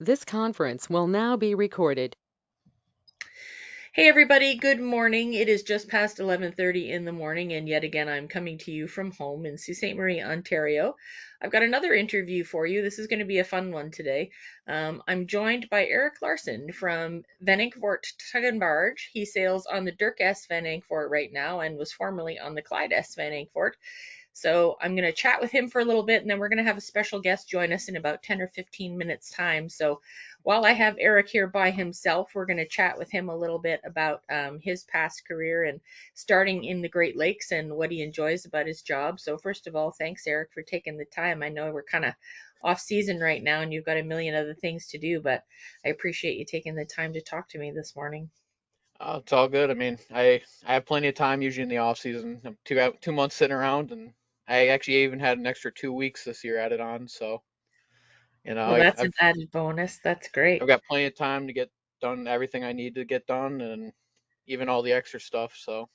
This conference will now be recorded. Hey everybody, good morning. It is just past 11:30 in the morning and yet again I'm coming to you from home in Sault Ste. Marie, Ontario. I've got another interview for you. This is going to be a fun one today. I'm joined by Erik Larson from VanEnkevort Tug Barge. He sails on the Dirk S. VanEnkevort right now and was formerly on the Clyde S. VanEnkevort. So I'm going to chat with him for a little bit, and then we're going to have a special guest join us in about 10 or 15 minutes time. So while I have Erik here by himself, we're going to chat with him a little bit about his past career and starting in the Great Lakes and what he enjoys about his job. So first of all, thanks, Erik, for taking the time. I know we're kind of off season right now and you've got a million other things to do, but I appreciate you taking the time to talk to me this morning. It's all good. I mean, I have plenty of time usually in the off season. I'm 2 months sitting around, and I actually even had an extra 2 weeks this year added on. So Well, I, that's an added bonus. That's I've great. got plenty of time to get done everything I need to get done, and even all the extra stuff. So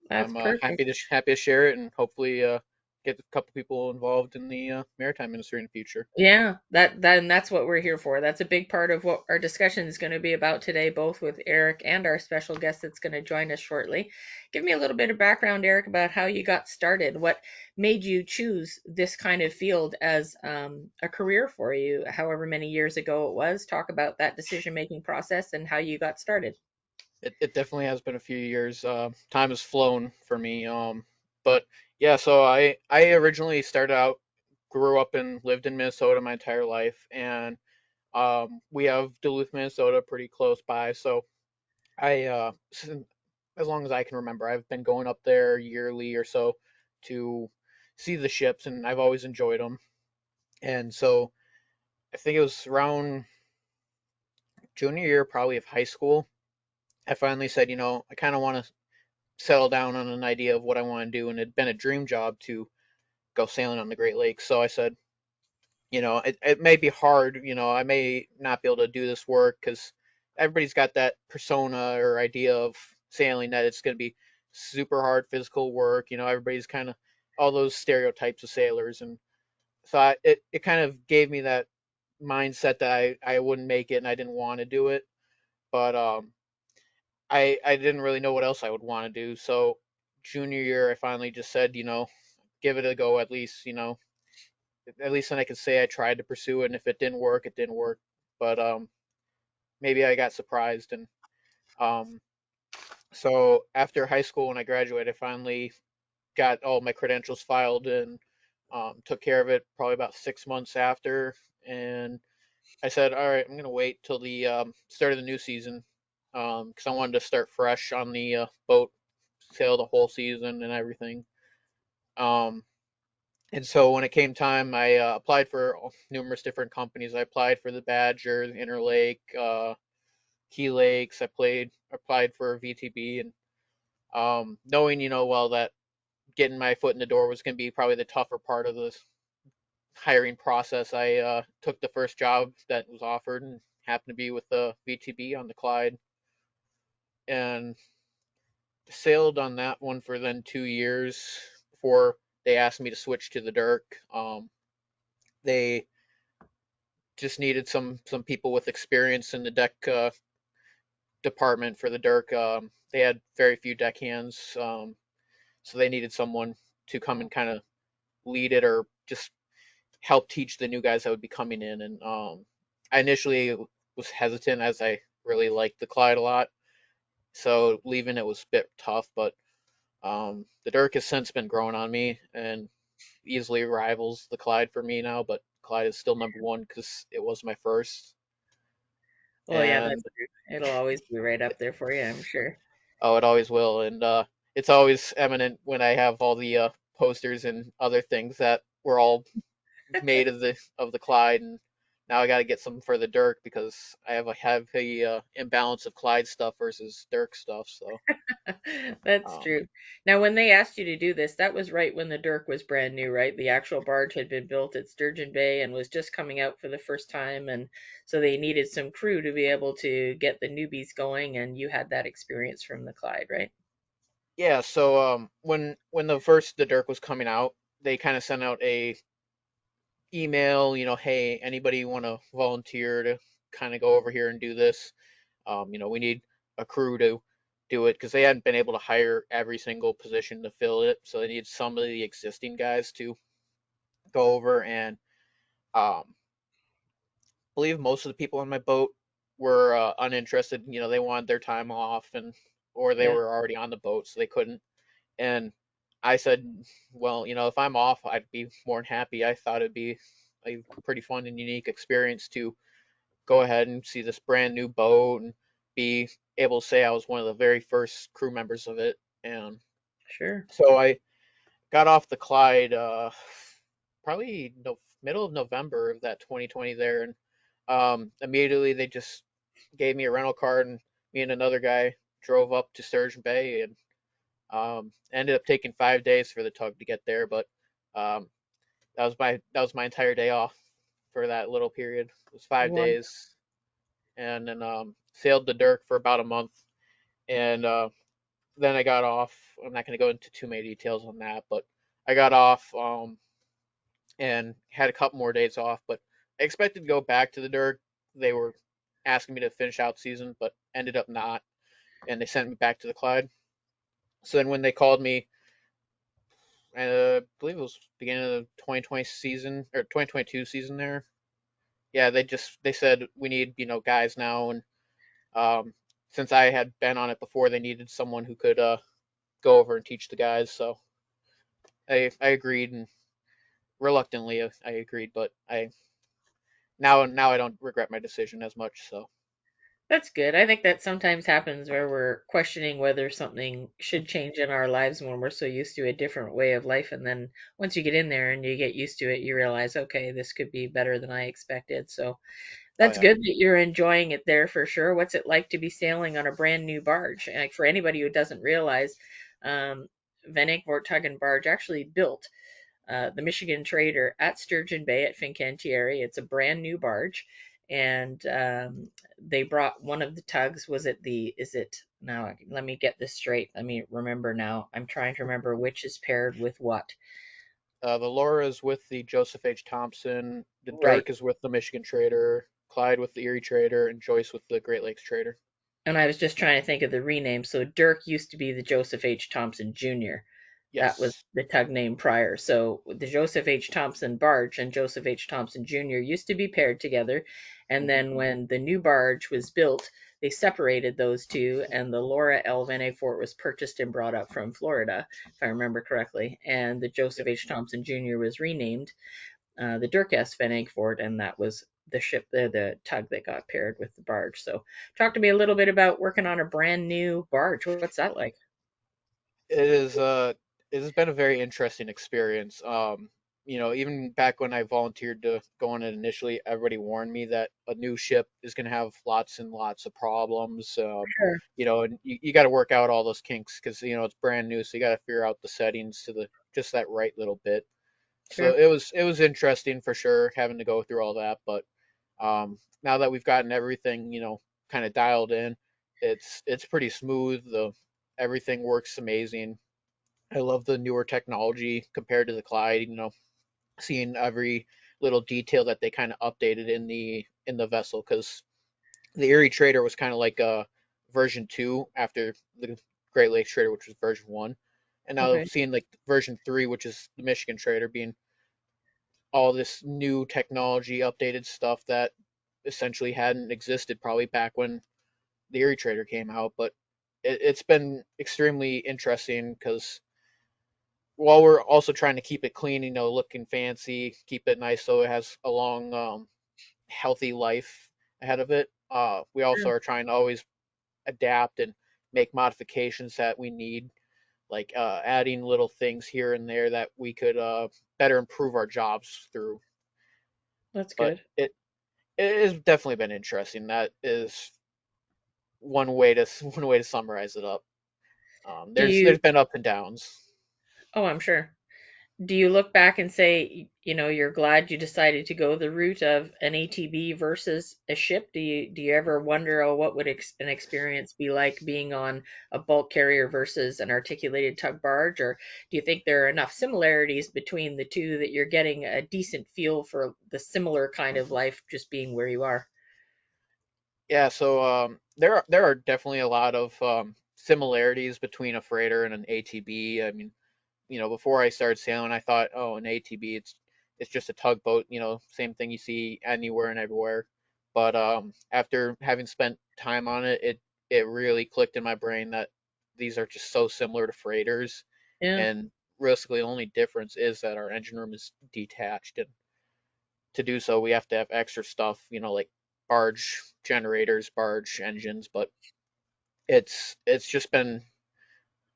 That's I'm perfect. happy to share it, and hopefully get a couple people involved in the maritime industry in the future. Yeah, that's what we're here for. That's a big part of what our discussion is going to be about today, both with Erik and our special guest that's going to join us shortly. Give me a little bit of background, Erik, about how you got started. What made you choose this kind of field as a career for you, however many years ago it was? Talk about that decision-making process and how you got started. It definitely has been a few years. Time has flown for me. But yeah, so I originally started out, grew up and lived in Minnesota my entire life, and we have Duluth, Minnesota, pretty close by. So as long as I can remember, I've been going up there yearly or so to see the ships, and I've always enjoyed them. And so I think it was around junior year, probably of high school. I finally said, I kind of want to settle down on an idea of what I want to do, and it'd been a dream job to go sailing on the Great Lakes. So I said, it may be hard, I may not be able to do this work because everybody's got that persona or idea of sailing that it's going to be super hard physical work. Everybody's kind of all those stereotypes of sailors, and so it kind of gave me that mindset that I wouldn't make it and I didn't want to do it, but I didn't really know what else I would want to do. So junior year, I finally just said, give it a go at least, at least then I could say I tried to pursue it. And if it didn't work, it didn't work. But maybe I got surprised. And um, so after high school, when I graduated, I finally got all my credentials filed and took care of it probably about 6 months after. And I said, all right, I'm going to wait till the start of the new season because I wanted to start fresh on the boat, sail the whole season and everything. Um, and so when it came time, I applied for numerous different companies. I applied for the Badger, the Interlake, Key Lakes. Applied for VTB, and knowing, well, that getting my foot in the door was going to be probably the tougher part of this hiring process. I took the first job that was offered and happened to be with the VTB on the Clyde, and sailed on that one for then 2 years before they asked me to switch to the Dirk. They just needed some people with experience in the deck department for the Dirk. They had very few deckhands, so they needed someone to come and kind of lead it or just help teach the new guys that would be coming in. And I initially was hesitant as I really liked the Clyde a lot, so leaving it was a bit tough. But the Dirk has since been growing on me and easily rivals the Clyde for me now. But Clyde is still number one because it was my first. Well, yeah, And that's true. It'll always be right up there for you, I'm sure. oh, it always will, and it's always eminent when I have all the posters and other things that were all made of the Clyde, and now I got to get some for the Dirk because I have a heavy imbalance of Clyde stuff versus Dirk stuff. So That's um, true. Now, when they asked you to do this, that was right when the Dirk was brand new, right? The actual barge had been built at Sturgeon Bay and was just coming out for the first time, and so they needed some crew to be able to get the newbies going, and you had that experience from the Clyde, right? yeah, so when the Dirk was coming out, they kind of sent out a email, hey, anybody want to volunteer to kind of go over here and do this. We need a crew to do it because they hadn't been able to hire every single position to fill it, so they need some of the existing guys to go over and um, believe most of the people on my boat were uninterested. They wanted their time off and or they Yeah, were already on the boat, so they couldn't. And I said, well, if I'm off, I'd be more than happy. I thought it'd be a pretty fun and unique experience to go ahead and see this brand new boat and be able to say I was one of the very first crew members of it. And sure. so I got off the Clyde probably no, middle of November of that 2020 there, and immediately they just gave me a rental car, and me and another guy drove up to Sturgeon Bay, and ended up taking 5 days for the tug to get there, but um, that was my entire day off for that little period. It was five One. days, and then sailed the Dirk for about a month, and then I got off. I'm not going to go into too many details on that, but I got off and had a couple more days off. But I expected to go back to the Dirk. They were asking me to finish out season, but ended up not, and they sent me back to the Clyde. So then when they called me, I believe it was beginning of the 2020 season or 2022 season there. Yeah, they said we need guys now, and um, since I had been on it before, they needed someone who could go over and teach the guys. So I agreed, and reluctantly I agreed, but I now I don't regret my decision as much. So That's good. I think that sometimes happens where we're questioning whether something should change in our lives when we're so used to a different way of life. And then once you get in there and you get used to it, you realize, okay, this could be better than I expected. So oh that's yeah, good that you're enjoying it there for sure. What's it like to be sailing on a brand new barge? Like for anybody who doesn't realize, um, VanEnkevort Tug and Barge actually built the Michigan Trader at Sturgeon Bay at Fincantieri. It's a brand new barge, and they brought one of the tugs. Was it the? Is it now? Let me get this straight. Let me remember now. I'm trying to remember which is paired with what. the Laura is with the Joseph H. Thompson, the Right. Dirk is with the Michigan Trader, Clyde with the Erie Trader, and Joyce with the Great Lakes Trader. And I was just trying to think of the rename. So Dirk used to be the Joseph H. Thompson Jr. That was Yes. the tug name prior. So the Joseph H. Thompson barge and Joseph H. Thompson Jr. used to be paired together. And Hmm. then when the new barge was built, they separated those two, and the Laura L. Van Fort was purchased and brought up from Florida, if I remember correctly. And the Joseph Yep. H. Thompson Jr. was renamed the Dirk S. Van Fort, and that was the ship, the tug that got paired with the barge. So, talk to me a little bit about working on a brand new barge. What's that like? It is it has been a very interesting experience. Even back when I volunteered to go on it initially, everybody warned me that a new ship is going to have lots and lots of problems. Sure, And you got to work out all those kinks because it's brand new, so you got to figure out the settings to the just that right little bit. So sure. it was interesting for sure having to go through all that, but now that we've gotten everything kind of dialed in, it's pretty smooth. The Everything works amazing. I love the newer technology compared to the Clyde. Seeing every little detail that they kind of updated in the vessel because the Erie Trader was kind of like version 2 after the Great Lakes Trader, which was version 1, and now Okay, seeing like version 3, which is the Michigan Trader, being all this new technology, updated stuff that essentially hadn't existed probably back when the Erie Trader came out. But it's been extremely interesting because while we're also trying to keep it clean, looking fancy, keep it nice so it has a long, healthy life ahead of it. We also sure. are trying to always adapt and make modifications that we need, like adding little things here and there that we could better improve our jobs through. That's But good. it has definitely been interesting. That is one way to one way to summarize it up. Do There's you, been up and downs. oh, I'm sure. Do you look back and say, you're glad you decided to go the route of an ATB versus a ship? Do you ever wonder, oh, what would an experience be like being on a bulk carrier versus an articulated tug barge? Or do you think there are enough similarities between the two that you're getting a decent feel for the similar kind of life just being where you are? Yeah, so there are definitely a lot of similarities between a freighter and an ATB. I mean, before I started sailing, I thought, oh, an ATB, it's just a tugboat, same thing you see anywhere and everywhere. But after having spent time on it, it really clicked in my brain that these are just so similar to freighters, Yeah, and realistically, the only difference is that our engine room is detached, and to do so, we have to have extra stuff, like barge generators, barge engines. But it's just been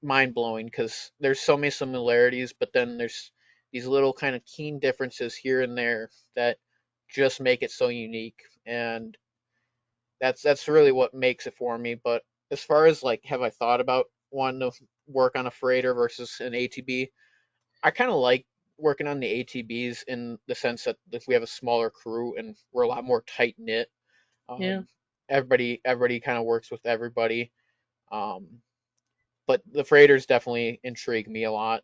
mind blowing because there's so many similarities, but then there's these little kind of keen differences here and there that just make it so unique, and that's really what makes it for me. But as far as like, have I thought about wanting to work on a freighter versus an ATB? I kind of like working on the ATBs in the sense that if we have a smaller crew and we're a lot more tight knit. yeah. Um, everybody kind of works with everybody. Um, but the freighters definitely intrigue me a lot.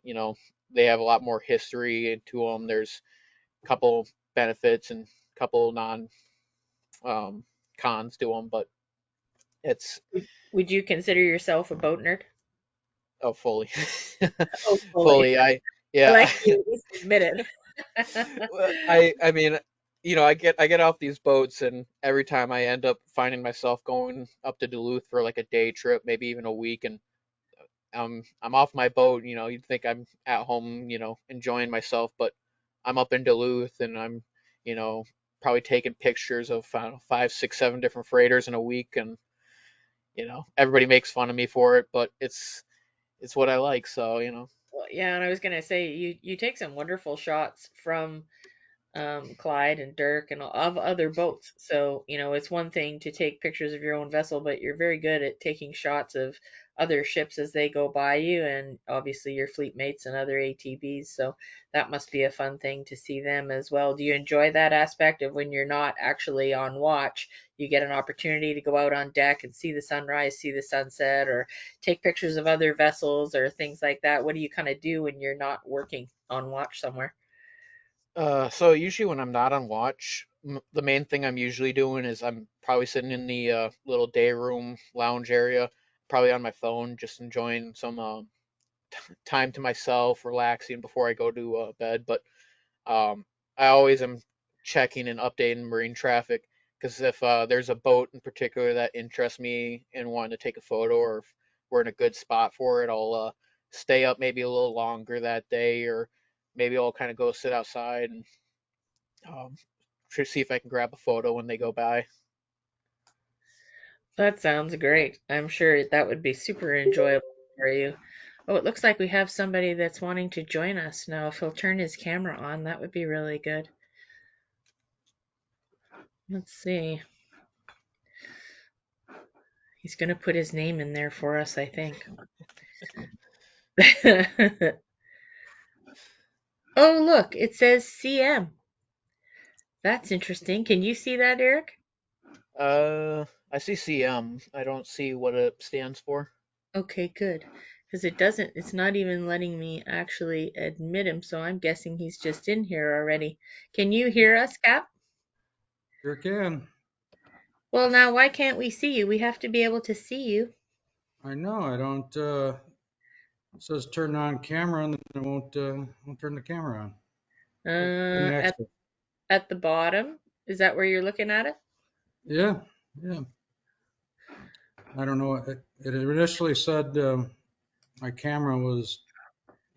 They have a lot more history to them. There's a couple benefits and a couple non um, cons to them, but it's Would you consider yourself a boat nerd? oh, fully, Oh, fully. fully. I I yeah. like that you at least admit it. I mean, I get off these boats, and every time I end up finding myself going up to Duluth for like a day trip, maybe even a week, and I'm off my boat. You'd think I'm at home, enjoying myself, but I'm up in Duluth, and I'm, you know, probably taking pictures of, I don't know, five, six, seven different freighters in a week, and everybody makes fun of me for it, but it's what I like. So Well, yeah, and I was gonna say you take some wonderful shots from Clyde and Dirk and of other boats. So, it's one thing to take pictures of your own vessel, but you're very good at taking shots of other ships as they go by you, and obviously your fleet mates and other ATBs. So that must be a fun thing to see them as well. Do you enjoy that aspect of when you're not actually on watch? You get an opportunity to go out on deck and see the sunrise, see the sunset, or take pictures of other vessels or things like that. What do you kind of do when you're not working on watch somewhere? so usually when I'm not on watch, the main thing I'm usually doing is I'm probably sitting in the little day room lounge area, probably on my phone, just enjoying some time to myself, relaxing before I go to bed. But Um, I always am checking and updating marine traffic because if there's a boat in particular that interests me and wanting to take a photo, or if we're in a good spot for it, I'll stay up maybe a little longer that day, or maybe I'll kind of go sit outside and um, try to see if I can grab a photo when they go by. That sounds great. I'm sure that would be super enjoyable for you. Oh, it looks like we have somebody that's wanting to join us now. If he'll turn his camera on, that would be really good. Let's see. He's going to put his name in there for us, I think. Oh, look, it says CM. That's interesting. Can you see that, Eric? I see CM. I don't see what it stands for. Okay, good. Because it's not even letting me actually admit him, so I'm guessing he's just in here already. Can you hear us, Cap? Sure can. Well, now, why can't we see you? We have to be able to see you. I know. I don't. It says turn on camera, and it won't turn the camera on. Give me At access. the bottom, is that where you're looking at it? Yeah, yeah. I don't know. It initially said my camera was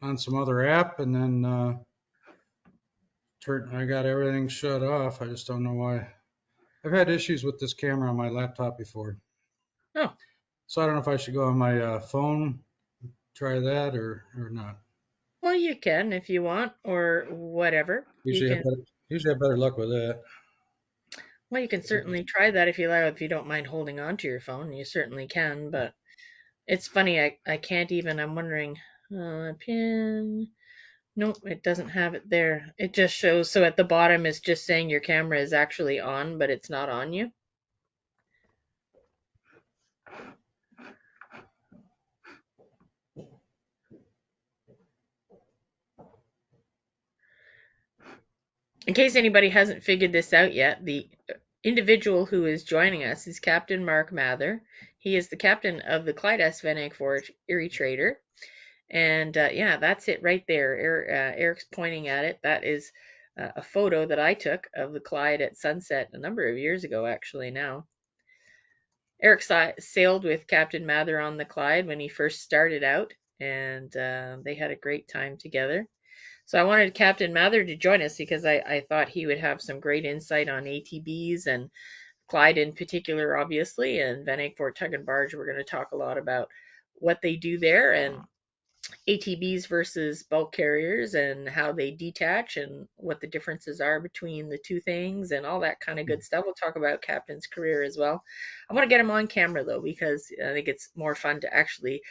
on some other app, and then I got everything shut off. I just don't know why. I've had issues with this camera on my laptop before, Oh, so I don't know if I should go on my phone, try that, or not. well, you can if you want, or whatever. You Usually, can. I have better luck with that. Well, you can certainly try that if you like. If you don't mind holding on to your phone, you certainly can. But it's funny. I can't even. I'm wondering. Pin. Nope, it doesn't have it there. It just shows. So at the bottom, it's just saying your camera is actually on, but it's not on you. In case anybody hasn't figured this out yet, the individual who is joining us is Captain Mark Mather. He is the captain of the Clyde S. VanEnkevort Erie Trader. And yeah, that's it right there. Erik's pointing at it. That is a photo that I took of the Clyde at sunset a number of years ago, actually, now. Erik sailed with Captain Mather on the Clyde when he first started out, and they had a great time together. So I wanted Captain Mather to join us because I thought he would have some great insight on ATBs and Clyde in particular, obviously, and VanEnkevort Tug and Barge. We're going to talk a lot about what they do there and ATBs versus bulk carriers and how they detach and what the differences are between the two things and all that kind of good stuff. We'll talk about Captain's career as well. I want to get him on camera though because I think it's more fun to actually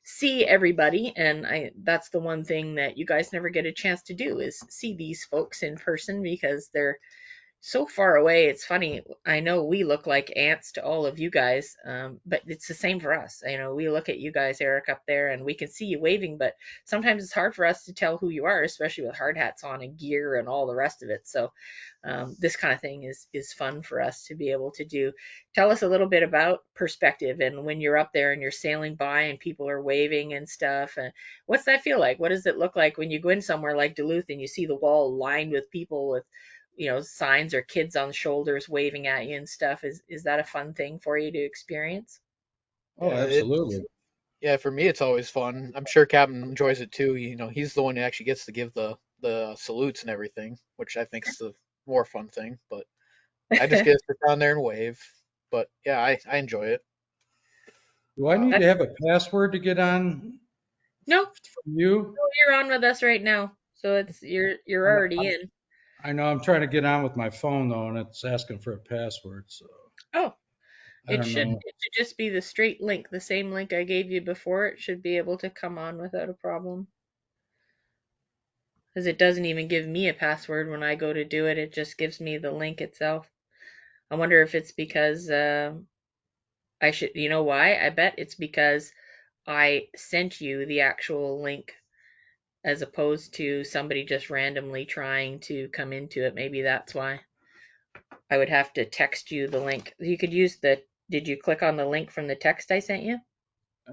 see everybody, and that's the one thing that you guys never get a chance to do is see these folks in person because they're so far away. It's funny. I know we look like ants to all of you guys, but it's the same for us. We look at you guys, Erik, up there, and we can see you waving, but sometimes it's hard for us to tell who you are, especially with hard hats on and gear and all the rest of it. So this kind of thing is fun for us to be able to do. Tell us a little bit about perspective and when you're up there and you're sailing by and people are waving and stuff. And what's that feel like? What does it look like when you go in somewhere like Duluth and you see the wall lined with people with signs or kids on shoulders waving at you and stuff? Is that a fun thing for you to experience? Oh, Yeah, absolutely. yeah, for me it's always fun. I'm sure Captain enjoys it too. He's the one who actually gets to give the salutes and everything, which I think is the more fun thing. But I just get to sit down there and wave. But yeah, I enjoy it. Do I need Um, to have a password to get on No, from you? you're on with us right now, so it's you're I'm, already I'm, in. I know I'm trying to get on with my phone though, and it's asking for a password. So Oh, I it don't should know. it should just be the straight link, the same link I gave you before. It should be able to come on without a problem. Because it doesn't even give me a password when I go to do it. It just gives me the link itself. I wonder if it's because I should. You know why? I bet it's because I sent you the actual link as opposed to somebody just randomly trying to come into it. Maybe that's why. I would have to text you the link. You could use did you click on the link from the text I sent you?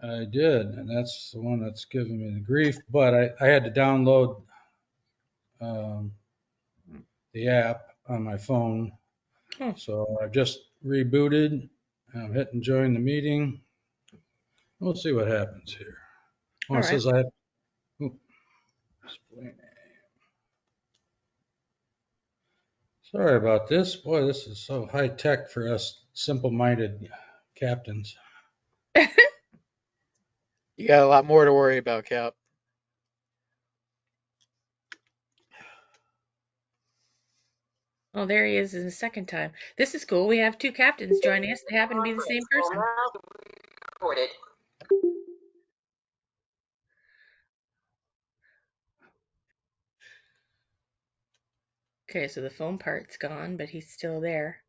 I did, and that's the one that's giving me the grief. But I had to download um, the app on my phone, Oh, so I just rebooted. I'm hitting join the meeting. We'll see what happens here. Oh, all it right. says I have. Oh, sorry about this. Boy, this is so high tech for us simple-minded captains. you got a lot more to worry about, Cap. Oh, there he is the second time. This is cool. We have two captains joining us. They happen to be the same Conference will person. now be recorded. Okay, so the phone part's gone, but he's still there.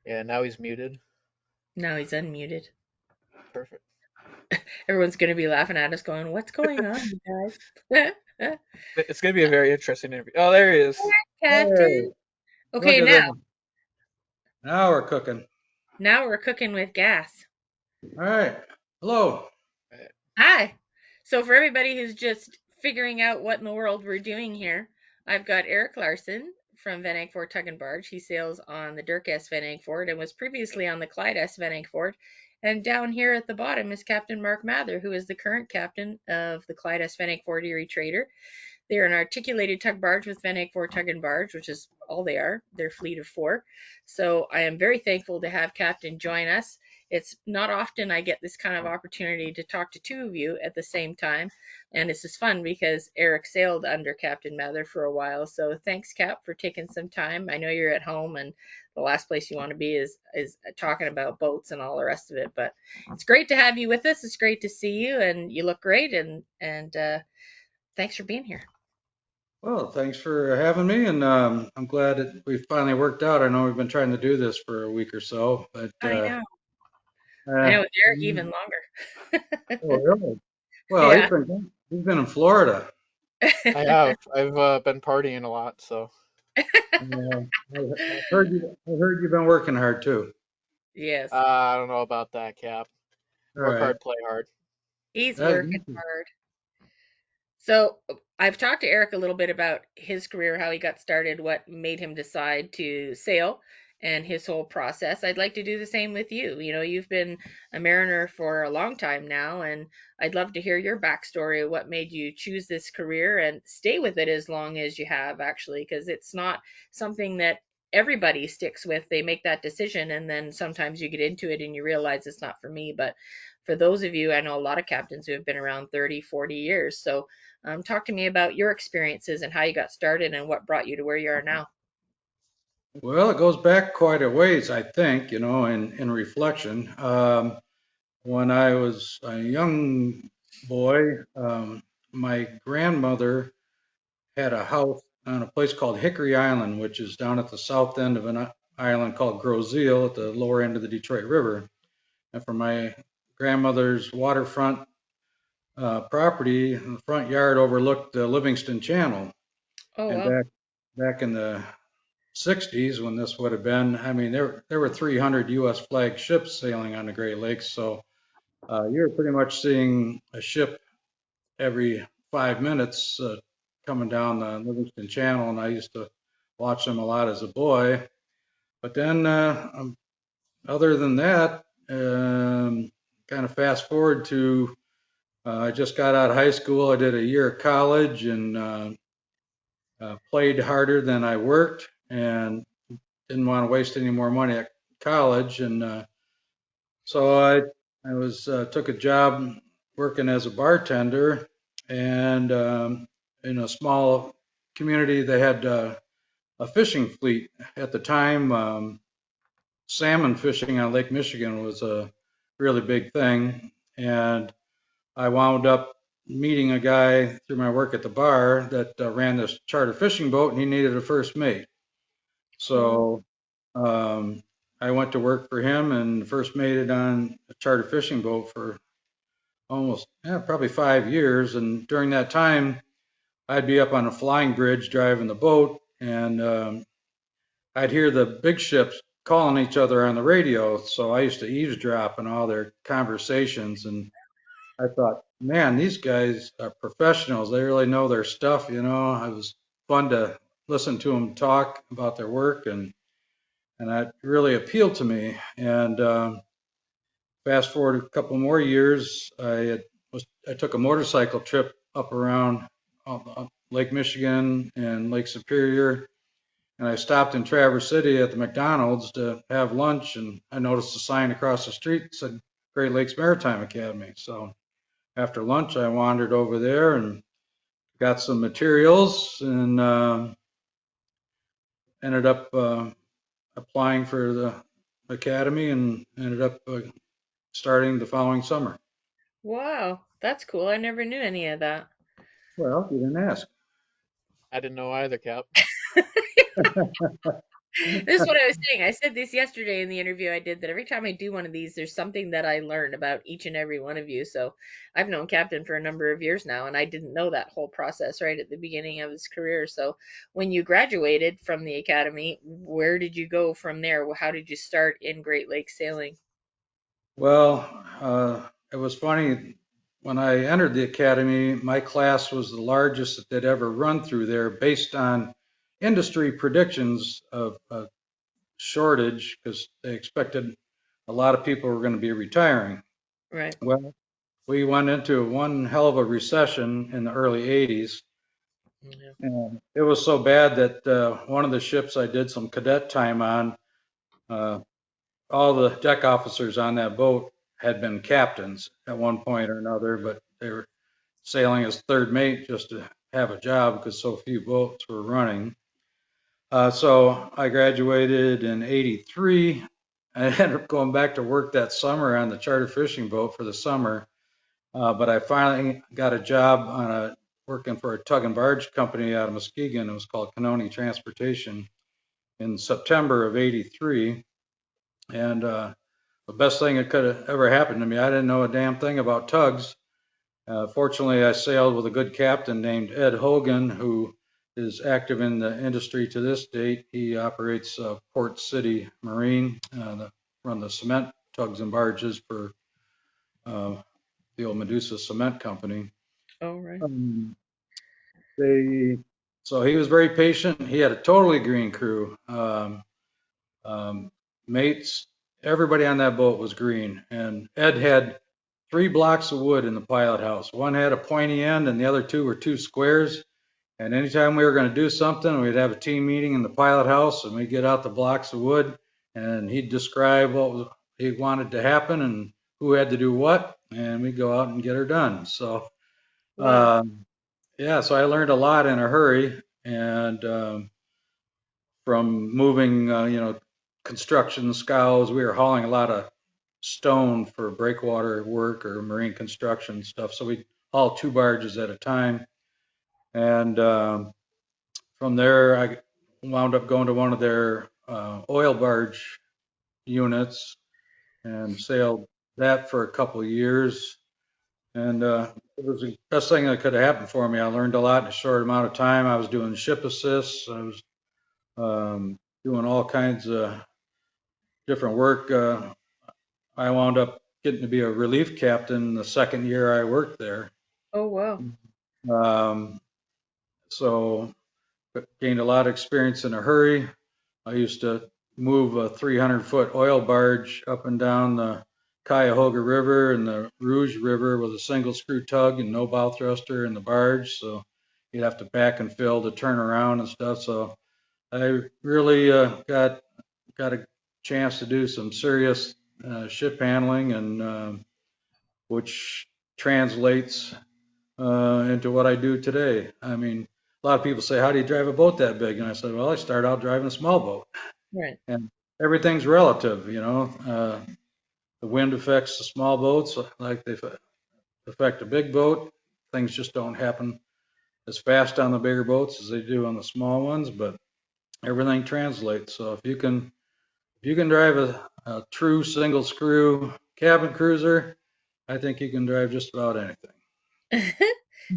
Yeah, now he's muted. Now he's unmuted. Perfect. Everyone's going to be laughing at us going, "What's going on, you guys?" It's gonna be a very interesting interview. Oh, there he is. Hey, Captain. look Okay, at now, this. Now we're cooking. now we're cooking with gas. All right. Hello. Hi. So for everybody who's just figuring out what in the world we're doing here, I've got Erik Larson from VanEnkevort Tug and Barge. He sails on the Dirk S. VanEnkevort and was previously on the Clyde S. VanEnkevort. And down here at the bottom is Captain Mark Mather, who is the current captain of the Clyde S. VanEnkevort Erie Trader. They are an articulated tug barge with VanEnkevort Tug and Barge, which is all they are, their fleet of 4. So I am very thankful to have Captain join us. It's not often I get this kind of opportunity to talk to two of you at the same time. And this is fun because Erik sailed under Captain Mather for a while. So thanks, Cap, for taking some time. I know you're at home and the last place you want to be is talking about boats and all the rest of it. But it's great to have you with us. It's great to see you, and you look great. And thanks for being here. Well, thanks for having me, and I'm glad that we finally worked out. I know we've been trying to do this for a week or so, but I know. I know with Erik even longer. oh, really? Well, Yeah. he's been in Florida. I have. I've been partying a lot, so I've heard you've been working hard too. Yes, I don't know about that, Cap. All Work right. hard, play hard. he's That's working hard. So I've talked to Erik a little bit about his career, how he got started, what made him decide to sail, and his whole process. I'd like to do the same with you. You know, you've been a mariner for a long time now, and I'd love to hear your backstory of what made you choose this career and stay with it as long as you have, actually, because it's not something that everybody sticks with. They make that decision, and then sometimes you get into it and you realize it's not for me. But for those of you, I know a lot of captains who have been around 30, 40 years. So talk to me about your experiences and how you got started and what brought you to where you are now. Well, it goes back quite a ways, I think, in reflection. When I was a young boy, my grandmother had a house on a place called Hickory Island, which is down at the south end of an island called Groseal at the lower end of the Detroit River. And from my grandmother's waterfront property, the front yard overlooked the Livingston Channel. Oh, And wow. back in the 60s, when this would have been, I mean, there were 300 U.S. flag ships sailing on the Great Lakes, so you're pretty much seeing a ship every 5 minutes coming down the Livingston Channel, and I used to watch them a lot as a boy. But then, other than that, kind of fast forward to I just got out of high school. I did a year of college and played harder than I worked, and didn't want to waste any more money at college. And so I was took a job working as a bartender, and in a small community they had a fishing fleet at the time. Salmon fishing on Lake Michigan was a really big thing, and I wound up meeting a guy through my work at the bar that ran this charter fishing boat, and he needed a first mate. Oh, So I went to work for him and first mated on a charter fishing boat for almost, probably 5 years. And during that time, I'd be up on a flying bridge driving the boat, and I'd hear the big ships calling each other on the radio. So I used to eavesdrop on all their conversations, and I thought, man, these guys are professionals. They really know their stuff. It was fun to listen to them talk about their work, and that really appealed to me. And fast forward a couple more years, I took a motorcycle trip up around Lake Michigan and Lake Superior, and I stopped in Traverse City at the McDonald's to have lunch, and I noticed a sign across the street that said Great Lakes Maritime Academy. So after lunch, I wandered over there and got some materials, and ended up applying for the academy, and ended up starting the following summer. wow. That's cool. I never knew any of that. Well, you didn't ask. I didn't know either, Cap. This is what I was saying. I said this yesterday in the interview I did that every time I do one of these, there's something that I learn about each and every one of you. So I've known Captain for a number of years now, and I didn't know that whole process right at the beginning of his career. So when you graduated from the academy, where did you go from there? How did you start in Great Lakes sailing? Well, it was funny. When I entered the academy, my class was the largest that they'd ever run through there based on industry predictions of a shortage because they expected a lot of people were going to be retiring. Right. Well, we went into one hell of a recession in the early 80s. Yeah. And it was so bad that one of the ships I did some cadet time on, uh, all the deck officers on that boat had been captains at one point or another, but they were sailing as third mate just to have a job because so few boats were running. So I graduated in '83. I ended up going back to work that summer on the charter fishing boat for the summer. But I finally got a job working for a tug and barge company out of Muskegon. It was called Canoni Transportation in September of '83. And the best thing that could have ever happened to me, I didn't know a damn thing about tugs. Fortunately, I sailed with a good captain named Ed Hogan, who is active in the industry to this date. He operates Port City Marine, run the cement tugs and barges for the old Medusa Cement Company. Oh, right. Um, so he was very patient. He had a totally green crew. Um, Mates, everybody on that boat was green. And Ed had 3 blocks of wood in the pilot house. One had a pointy end, and the other 2 were 2 squares. And anytime we were going to do something, we'd have a team meeting in the pilot house, and we'd get out the blocks of wood, and he'd describe he wanted to happen and who had to do what, and we'd go out and get her done. So, Wow. yeah, so I learned a lot in a hurry, and from moving, construction scows, we were hauling a lot of stone for breakwater work or marine construction stuff. So we haul 2 barges at a time, and from there, I wound up going to one of their oil barge units and sailed that for a couple of years. And it was the best thing that could have happened for me. I learned a lot in a short amount of time. I was doing ship assists. I was doing all kinds of different work. I wound up getting to be a relief captain the second year I worked there. Oh, wow. Um, so gained a lot of experience in a hurry. I used to move a 300-foot oil barge up and down the Cuyahoga River and the Rouge River with a single screw tug and no bow thruster in the barge. So you'd have to back and fill to turn around and stuff. So I really got a chance to do some serious ship handling, and which translates into what I do today. I mean, a lot of people say, "How do you drive a boat that big?" And I said, "Well, I started out driving a small boat." Right. And everything's relative, you know. The wind affects the small boats like they affect a big boat. Things just don't happen as fast on the bigger boats as they do on the small ones, but everything translates. So if you can drive a true single screw cabin cruiser, I think you can drive just about anything.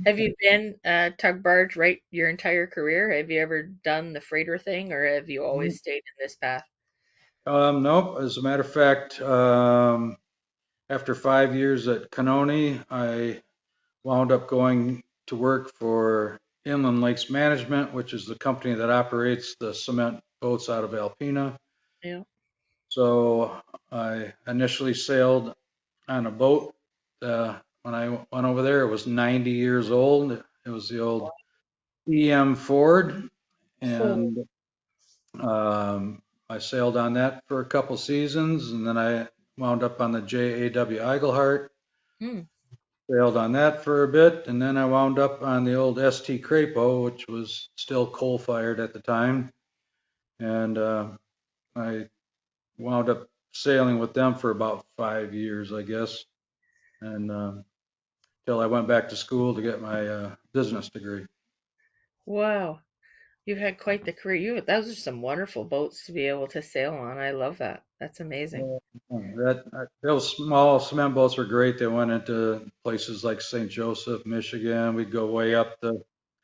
Have you been tug barge right your entire career? Have you ever done the freighter thing, or have you always stayed in this path? Nope. As a matter of fact, after 5 years at Canoni, I wound up going to work for Inland Lakes Management, which is the company that operates the cement boats out of Alpena. Yeah. So I initially sailed on a boat. When I went over there, it was 90 years old. It was the old EM Ford, Oh. and I sailed on that for a couple seasons, and then I wound up on the JAW Eigelhart. Hmm. Sailed on that for a bit, and then I wound up on the old ST Crapo, which was still coal-fired at the time, and I wound up sailing with them for about 5 years, I guess, and till I went back to school to get my business degree. Wow. You've had quite the career. Those are some wonderful boats to be able to sail on. I love that. That's amazing. Those small cement boats were great. They went into places like St. Joseph, Michigan. We'd go way up the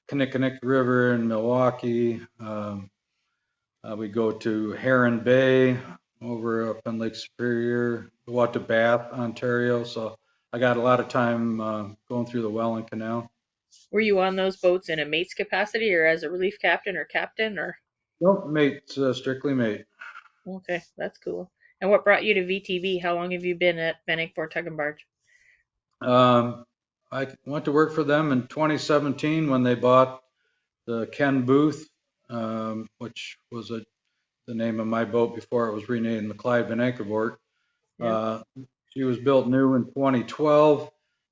Kinnickinnick River in Milwaukee. We go to Heron Bay over up in Lake Superior, go out to Bath, Ontario. So I got a lot of time going through the Welland Canal. Were you on those boats in a mate's capacity or as a relief captain or captain or? Nope, mate, strictly mate. Okay, that's cool. And what brought you to VTB? How long have you been at VanEnkevort Tug and Barge? Um, I went to work for them in 2017 when they bought the Ken Booth, which was the name of my boat before it was renamed the Clyde VanEnkevort. Yeah. She was built new in 2012.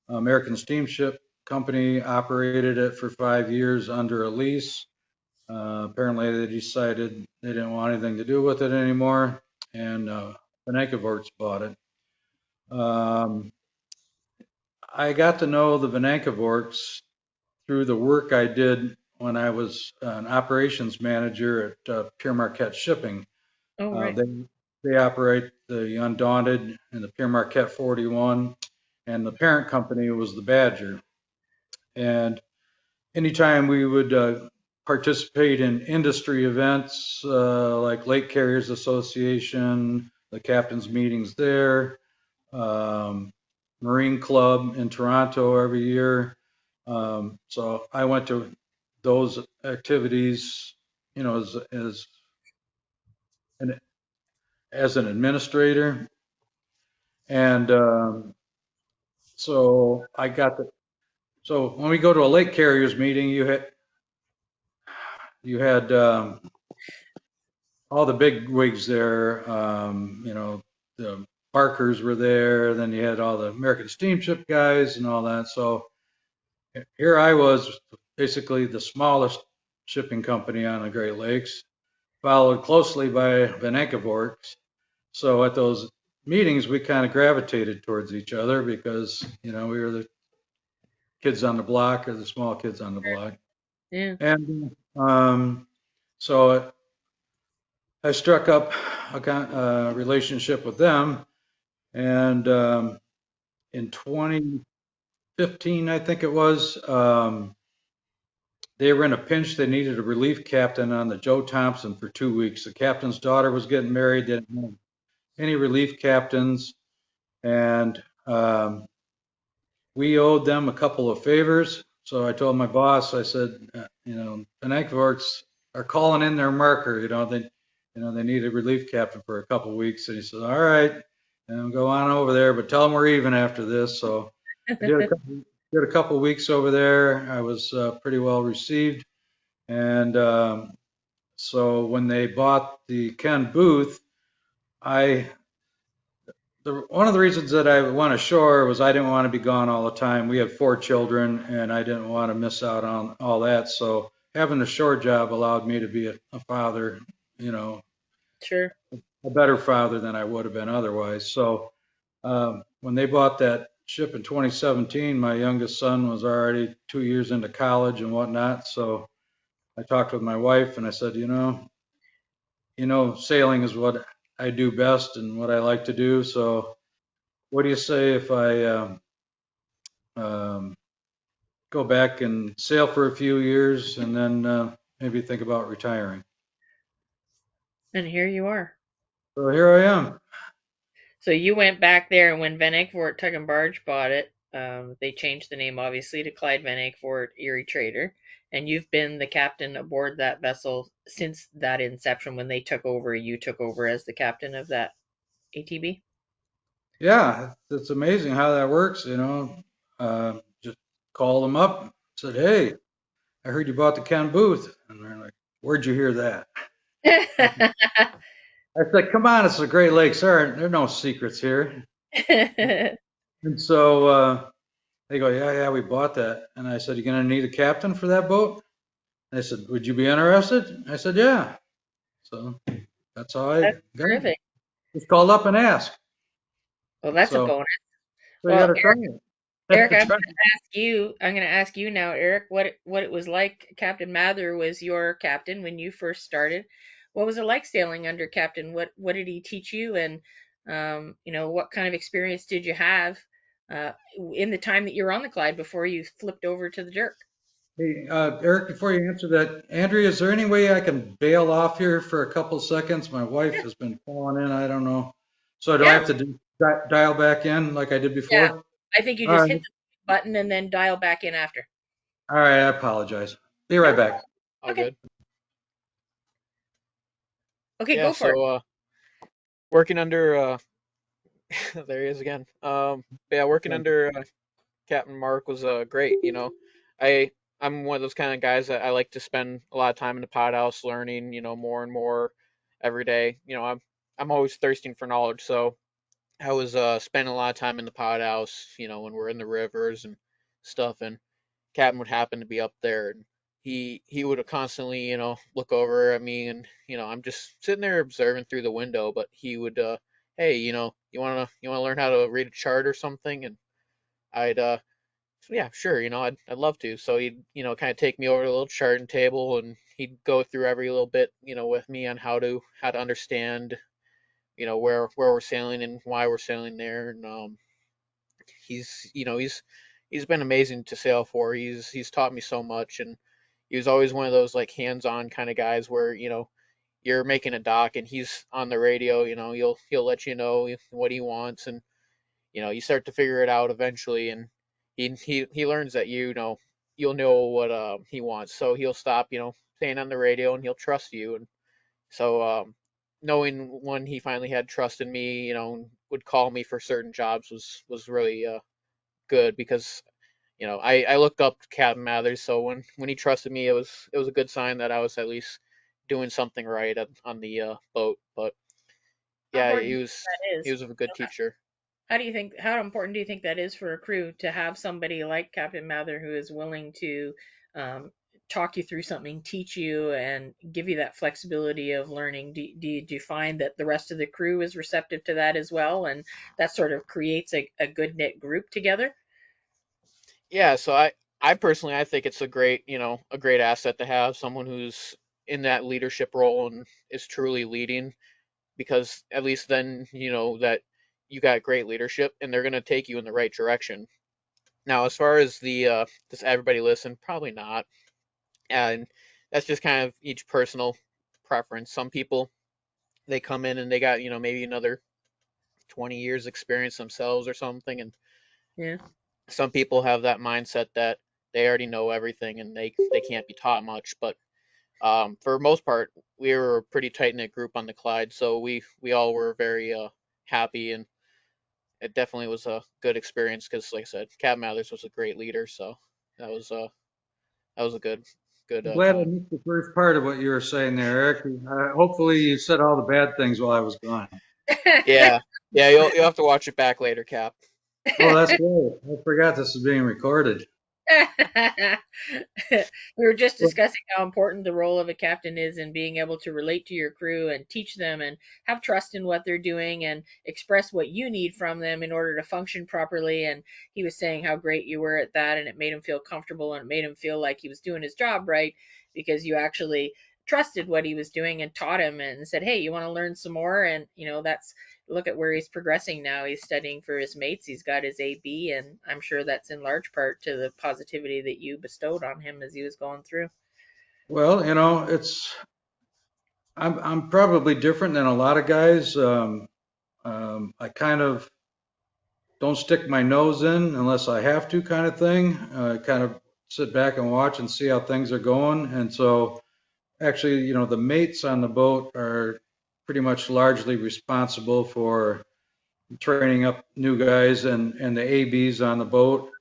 American Steamship Company operated it for 5 years under a lease. Apparently, they decided they didn't want anything to do with it anymore, and VanEnkevorts bought it. Um, I got to know the VanEnkevorts through the work I did when I was an operations manager at Pure Marquette Shipping. Oh, Uh, right. they they operate the Undaunted and the Pure Marquette 41, and the parent company was the Badger. And anytime we would participate in industry events like Lake Carriers Association, the captain's meetings there, um, Marine Club in Toronto every year. So I went to those activities, an, as an administrator. And so I got the, so when we go to a Lake Carriers meeting, you had all the big wigs there. The Barkers were there. Then you had all the American Steamship guys and all that. So here I was, basically the smallest shipping company on the Great Lakes, followed closely by VanEnkevort. So at those meetings, we kind of gravitated towards each other because, we were the kids on the block or the small kids on the block. Yeah. And so I struck up a relationship with them. And in 2015, I think it was, they were in a pinch. They needed a relief captain on the Joe Thompson for 2 weeks. The captain's daughter was getting married. They didn't have any relief captains. And we owed them a couple of favors. So I told my boss, I said, VanEnkvorts are calling in their marker. They need a relief captain for a couple of weeks. And he said, all right, and go on over there, but tell them we're even after this. So I did a couple of weeks over there. I was pretty well received. And so when they bought the Ken booth, I one of the reasons that I went ashore was I didn't want to be gone all the time. We had 4 children, and I didn't want to miss out on all that. So having a shore job allowed me to be a father, Sure. a better father than I would have been otherwise. So when they bought that ship in 2017, my youngest son was already 2 years into college and whatnot. So I talked with my wife, and I said, sailing is what I do best and what I like to do. So what do you say if I um, go back and sail for a few years and then maybe think about retiring? And here you are. So here I am. So you went back there, and when VanEnkevort Tug and Barge bought it, they changed the name obviously to Clyde VanEnkevort Erie Trader, and you've been the captain aboard that vessel since that inception. When they took over, you took over as the captain of that ATB. Yeah, it's amazing how that works. Just called them up, said, "Hey, I heard you bought the Ken booth," and they're like, "Where'd you hear that?" I said, "Come on, it's the Great Lakes. There are no secrets here." And so they go, "Yeah, yeah, we bought that." And I said, "You gonna need a captain for that boat?" They said, "Would you be interested?" I said, "Yeah." So that's how I That's got it. terrific. Just called up and asked. Well, that's a So, bonus. so you got Well, to try Eric, it. Try I'm going to ask you now, Eric, what it was like. Captain Mather was your captain when you first started. What was it like sailing under Captain? What did he teach you, and what kind of experience did you have uh, in the time that you were on the Clyde before you flipped over to the Dirk? Hey, Eric, before you answer that, Andrea, is there any way I can bail off here for a couple seconds? My wife Yeah, has been calling in. I don't know. So do I yeah, have to dial back in like I did yeah. before? I think you All just right. hit the button and then dial back in after. All right. I apologize. Be No right problem. back. All Okay, good. okay, Yeah, go for it. so working under there he is again. Yeah, working under Captain Mark was great. I I'm one of those kind of guys that I like to spend a lot of time in the pod house learning. More and more every day. I'm always thirsting for knowledge, so I was spending a lot of time in the pod house. When we're in the rivers and stuff, and Captain would happen to be up there, and he would constantly look over at me, and I'm just sitting there observing through the window, but he would hey, you wanna learn how to read a chart or something, and I'd yeah, sure, I'd love to. So he'd kind of take me over to a little charting table, and he'd go through every little bit with me on how to understand where we're sailing and why we're sailing there, and he's been amazing to sail for. He's taught me so much, and he was always one of those like hands-on kind of guys where, you're making a dock and he's on the radio, he'll let you know what he wants, and you start to figure it out eventually, and he learns that you'll know what he wants, so he'll stop saying on the radio, and he'll trust you. And so knowing when he finally had trust in me, and would call me for certain jobs was really good, because I looked up to Captain Mathers, so when he trusted me, it was a good sign that I was at least doing something right on the boat. But How yeah, important he do you was think that he is? was a good teacher. How important do you think that is for a crew to have somebody like Captain Mather who is willing to um, talk you through something, teach you, and give you that flexibility of learning? Do you find that the rest of the crew is receptive to that as well, and that sort of creates a good knit group together? Yeah, so I personally I think it's a great asset to have someone who's in that leadership role and is truly leading, because at least then you know that you got great leadership and they're going to take you in the right direction. Now, as far as the does everybody listen? Probably not, and that's just kind of each personal preference. Some people, they come in and they got maybe another 20 years experience themselves or something, and Yeah, some people have that mindset that they already know everything and they can't be taught much. But for most part, we were a pretty tight knit group on the Clyde, so we all were very happy, and it definitely was a good experience because, like I said, Cap Mathers was a great leader, so that was uh that was a good I'm glad I time. missed the first part of what you were saying there, Eric. Hopefully you said all the bad things while I was gone. Yeah, yeah, you'll have to watch it back later, Cap. Oh, that's great. I forgot this is being recorded. we were just Well, discussing how important the role of a captain is in being able to relate to your crew and teach them and have trust in what they're doing and express what you need from them in order to function properly. And he was saying how great you were at that, and it made him feel comfortable and it made him feel like he was doing his job right because you actually trusted what he was doing and taught him and said, hey, you want to learn some more? And that's, look at where he's progressing now. He's studying for his mates. He's got his AB, and I'm sure that's in large part to the positivity that you bestowed on him as he was going through. well, I'm probably different than a lot of guys. I kind of don't stick my nose in unless I have to, kind of thing. Kind of sit back and watch and see how things are going. And so, actually, the mates on the boat are pretty much largely responsible for training up new guys and the ABs on the boat.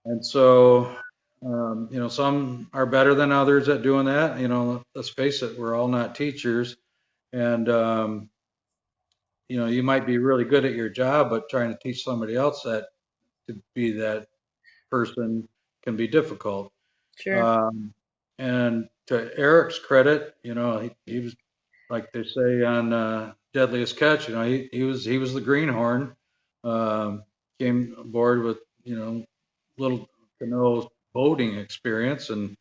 And so, some are better than others at doing that. Let's face it, we're all not teachers. And, you might be really good at your job, but trying to teach somebody else that to be that person can be difficult. Sure. Um, and to Eric's credit, he was, like they say on Deadliest Catch, he was the greenhorn. Um, Came aboard with little to no boating experience, and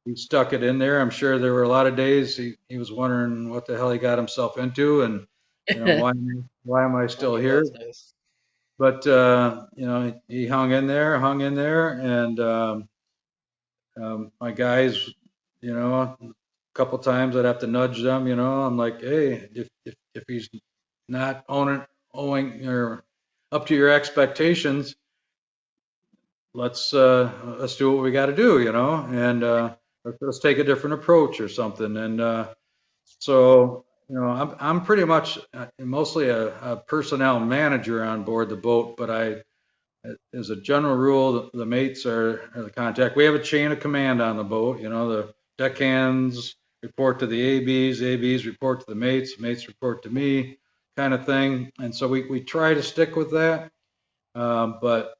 he stuck it in there. I'm sure there were a lot of days he was wondering what the hell he got himself into, and why am I Oh, still he here? was nice. But he hung in there, and my guys, a couple times I'd have to nudge them. I'm like, hey, if he's not owing or up to your expectations, let's do what we got to do, and let's take a different approach or something. And so, I'm pretty much mostly a personnel manager on board the boat, but as a general rule, the mates are the contact. We have a chain of command on the boat. The deckhands report to the ABs, ABs report to the mates report to me, kind of thing. And so we try to stick with that. But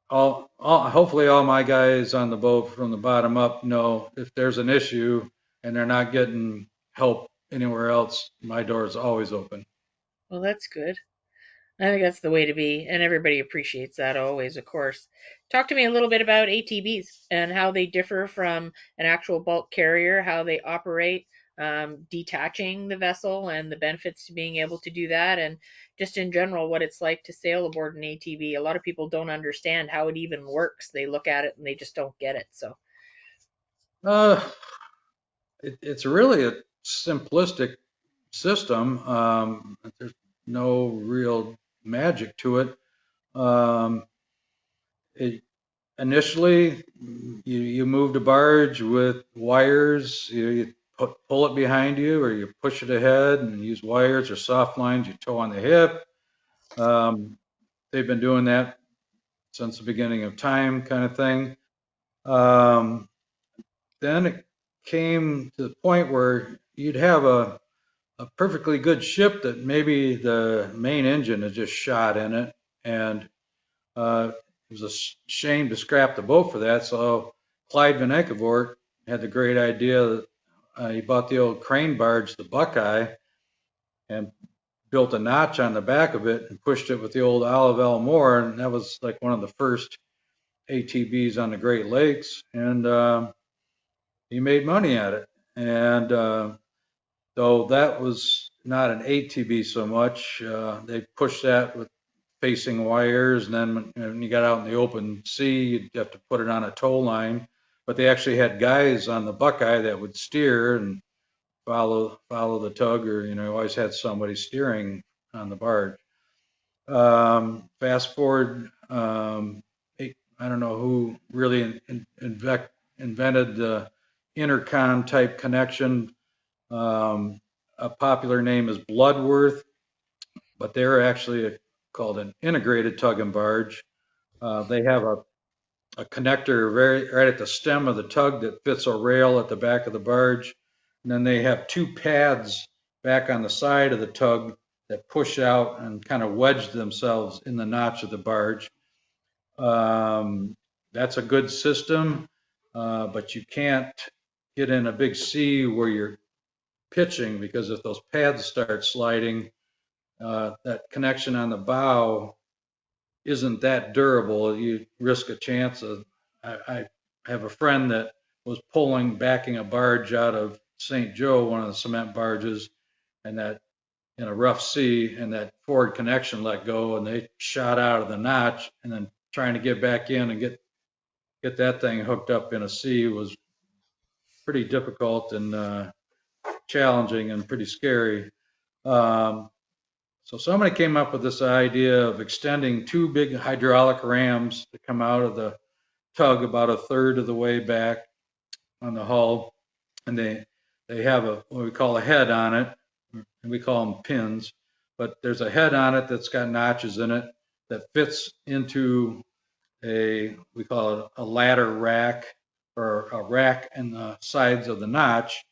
hopefully all my guys on the boat from the bottom up know if there's an issue and they're not getting help anywhere else, my door is always open. Well, that's good. I think that's the way to be, and everybody appreciates that always, of course. Talk to me a little bit about ATBs and how they differ from an actual bulk carrier, how they operate, detaching the vessel, and the benefits to being able to do that, and just in general, what it's like to sail aboard an ATB. A lot of people don't understand how it even works. They look at it and they just don't get it. So, Uh, it's really a simplistic system. There's no real magic to it. Um, it initially, you moved a barge with wires. You pull it behind you, or you push it ahead and use wires or soft lines. You tow on the hip. Um, they've been doing that since the beginning of time, kind of thing. Um, then it came to the point where you'd have a perfectly good ship that maybe the main engine had just shot in it, and it was a shame to scrap the boat for that. So Clyde VanEnkevort had the great idea that he bought the old crane barge, the Buckeye, and built a notch on the back of it and pushed it with the old Olive Elmore, and that was like one of the first ATBs on the Great Lakes, and he made money at it. And though that was not an ATB so much, they pushed that with facing wires, and then when you got out in the open sea, you'd have to put it on a tow line. But they actually had guys on the Buckeye that would steer and follow the tug, or always had somebody steering on the barge. Fast forward, I don't know who really invented the intercom type connection. A popular name is Bloodworth, but they're actually called an integrated tug and barge. They have a connector right at the stem of the tug that fits a rail at the back of the barge. And then they have two pads back on the side of the tug that push out and kind of wedge themselves in the notch of the barge. That's a good system, but you can't get in a big sea where you're pitching, because if those pads start sliding, that connection on the bow isn't that durable. You risk a chance of. I have a friend that was backing a barge out of St. Joe, one of the cement barges, and that in a rough sea, and that forward connection let go, and they shot out of the notch, and then trying to get back in and get that thing hooked up in a sea was pretty difficult and challenging and pretty scary. Um, So somebody came up with this idea of extending two big hydraulic rams that come out of the tug about a third of the way back on the hull, and they have what we call a head on it, and we call them pins. But there's a head on it that's got notches in it that fits into we call it a ladder rack, or a rack in the sides of the notch.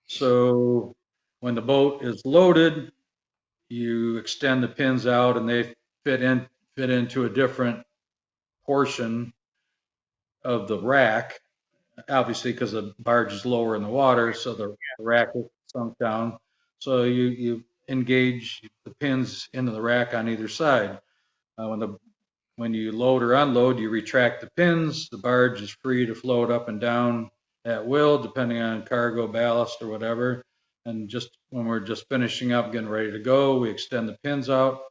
So when the boat is loaded, you extend the pins out, and they fit into a different portion of the rack, obviously because the barge is lower in the water, so the rack is sunk down. So you engage the pins into the rack on either side. When you load or unload, you retract the pins. The barge is free to float up and down at will, depending on cargo, ballast, or whatever. And just when we're just finishing up, getting ready to go, we extend the pins out,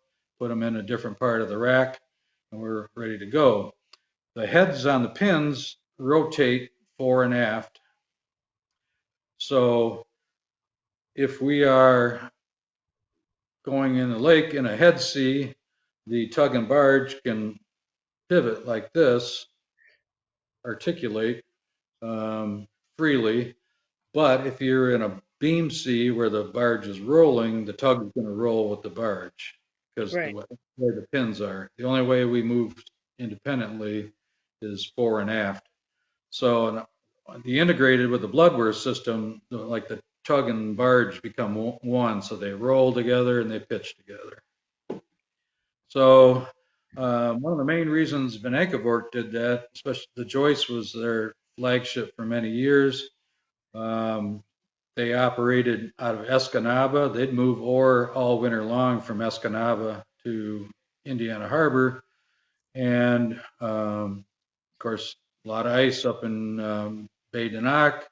put them in a different part of the rack, and we're ready to go. The heads on the pins rotate fore and aft. So if we are going in the lake in a head sea, the tug and barge can pivot like this, articulate freely. But if you're in a beam sea where the barge is rolling, the tug is going to roll with the barge because Right. where the pins are. The only way we move independently is fore and aft. So the integrated with the Bloodworth system, like the tug and barge become one, so they roll together and they pitch together. So one of the main reasons VanEnkevort did that, especially the Joyce was their flagship for many years. Um, they operated out of Escanaba. They'd move ore all winter long from Escanaba to Indiana Harbor. And of course, a lot of ice up in Bay de Noc.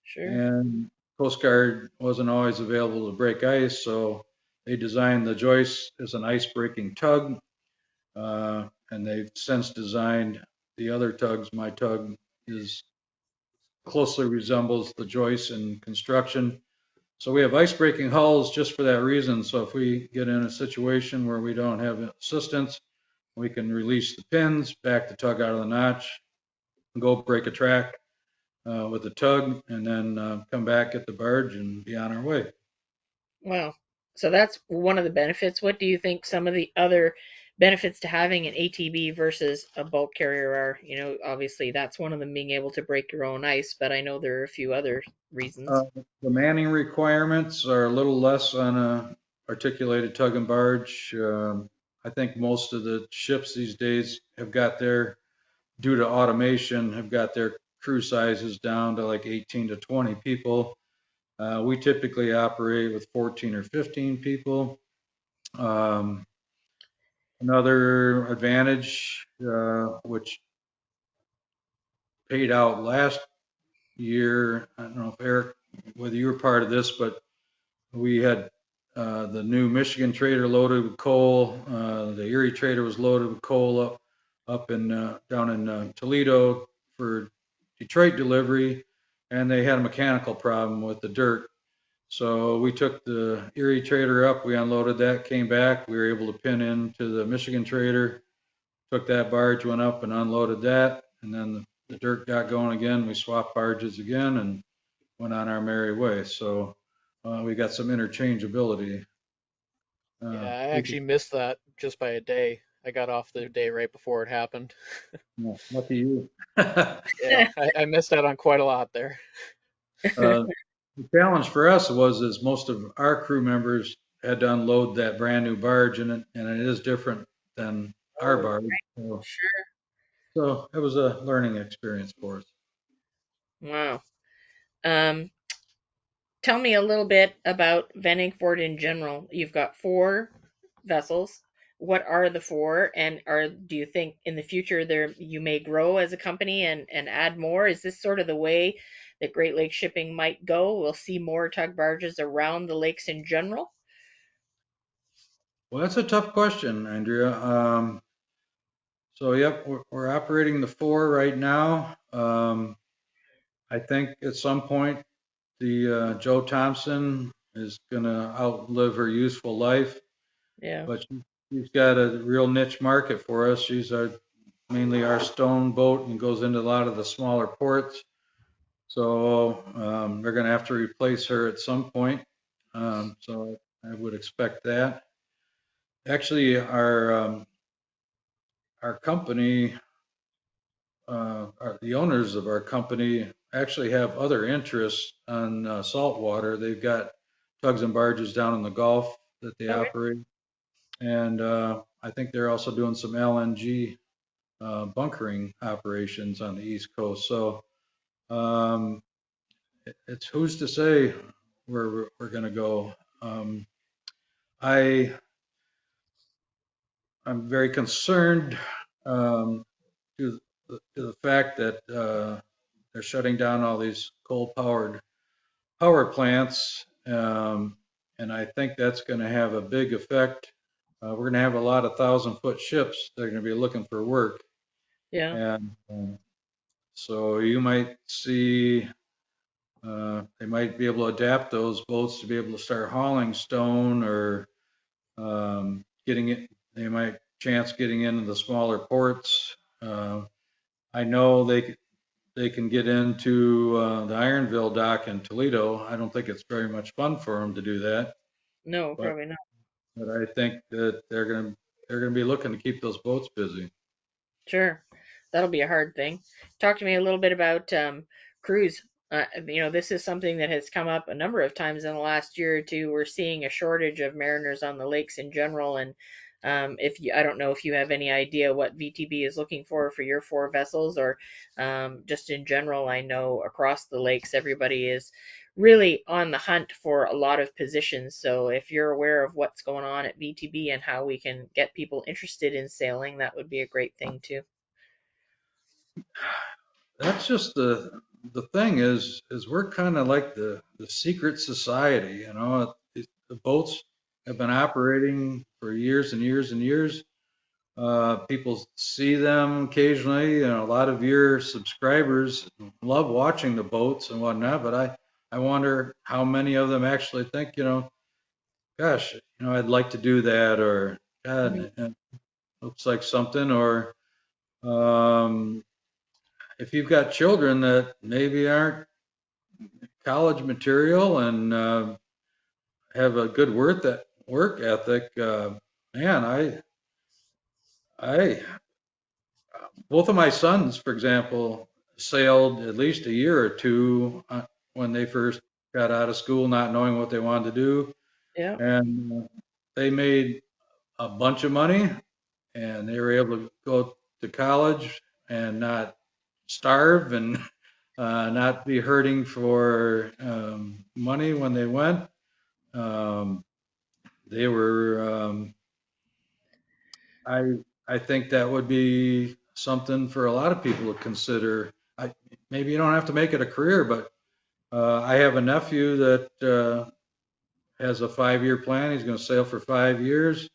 Sure. And Coast Guard wasn't always available to break ice. So they designed the Joyce as an ice breaking tug. And they've since designed the other tugs. My tug is closely resembles the joists in construction. So we have ice breaking hulls just for that reason. So if we get in a situation where we don't have assistance, we can release the pins, back the tug out of the notch, go break a track with the tug, and then come back, get the barge, and be on our way. Wow. So that's one of the benefits. What do you think some of the other benefits to having an ATB versus a bulk carrier are? Obviously that's one of them, being able to break your own ice, but I know there are a few other reasons. The manning requirements are a little less on a articulated tug and barge. I think most of the ships these days have got their, due to automation, have got their crew sizes down to like 18 to 20 people. We typically operate with 14 or 15 people. Um, Another advantage, which paid out last year, I don't know if Erik, whether you were part of this, but we had the new Michigan trader loaded with coal. The Erie trader was loaded with coal up in down in Toledo for Detroit delivery, and they had a mechanical problem with the dirt. So we took the Erie trader up, we unloaded that, came back, we were able to pin into the Michigan trader, took that barge, went up and unloaded that, and then the dirt got going again. We swapped barges again and went on our merry way. So we got some interchangeability. Yeah, Uh, I we could, actually missed that just by a day. I got off the day right before it happened. lucky you. Yeah, I missed out on quite a lot there. The challenge for us was is most of our crew members had to unload that brand new barge, and it is different than our Oh, barge. So, sure. so it was a learning experience for us. Wow. Um, Tell me a little bit about VanEnkevort in general. You've got four vessels. What are the four, and do you think in the future there you may grow as a company and add more? Is this sort of the way that Great Lakes shipping might go? We'll see more tug barges around the lakes in general. Well, that's a tough question, Andrea. So, yep, we're operating the four right now. I think at some point the Joe Thompson is going to outlive her useful life, Yeah. but she's got a real niche market for us. She's mainly our stone boat and goes into a lot of the smaller ports. So they're going to have to replace her at some point. So I would expect that. Actually, our company, the owners of our company actually have other interests on saltwater. They've got tugs and barges down in the Gulf that they Okay. operate. And I think they're also doing some LNG bunkering operations on the East Coast. So um, it's who's to say where we're going to go. Um, I I'm very concerned to the fact that they're shutting down all these coal-powered power plants, and I think that's going to have a big effect. We're going to have a lot of 1,000-foot ships that are going to be looking for work, Yeah. and so you might see they might be able to adapt those boats to be able to start hauling stone or getting it. They might chance getting into the smaller ports. I know they can get into the Ironville dock in Toledo. I don't think it's very much fun for them to do that, No, but probably not. I think that they're gonna be looking to keep those boats busy. Sure. That'll be a hard thing. Talk to me a little bit about cruise. This is something that has come up a number of times in the last year or two. We're seeing a shortage of mariners on the lakes in general, and I don't know if you have any idea what VTB is looking for your four vessels, or just in general. I know across the lakes, everybody is really on the hunt for a lot of positions. So if you're aware of what's going on at VTB and how we can get people interested in sailing, that would be a great thing too. That's just the thing is we're kind of like the secret society, you know. The boats have been operating for years and years and years. People see them occasionally, and a lot of your subscribers love watching the boats and whatnot. But I wonder how many of them actually think, gosh, I'd like to do that, or Mhm. God, it looks like something, or um, if you've got children that maybe aren't college material and have a good work ethic, man, I both of my sons, for example, sailed at least a year or two when they first got out of school, not knowing what they wanted to do, Yeah. and they made a bunch of money, and they were able to go to college and not starve and not be hurting for money when they went. Um, they were I I think that would be something for a lot of people to consider. Maybe you don't have to make it a career, but I have a nephew that has a 5-year plan. He's going to sail for 5 years,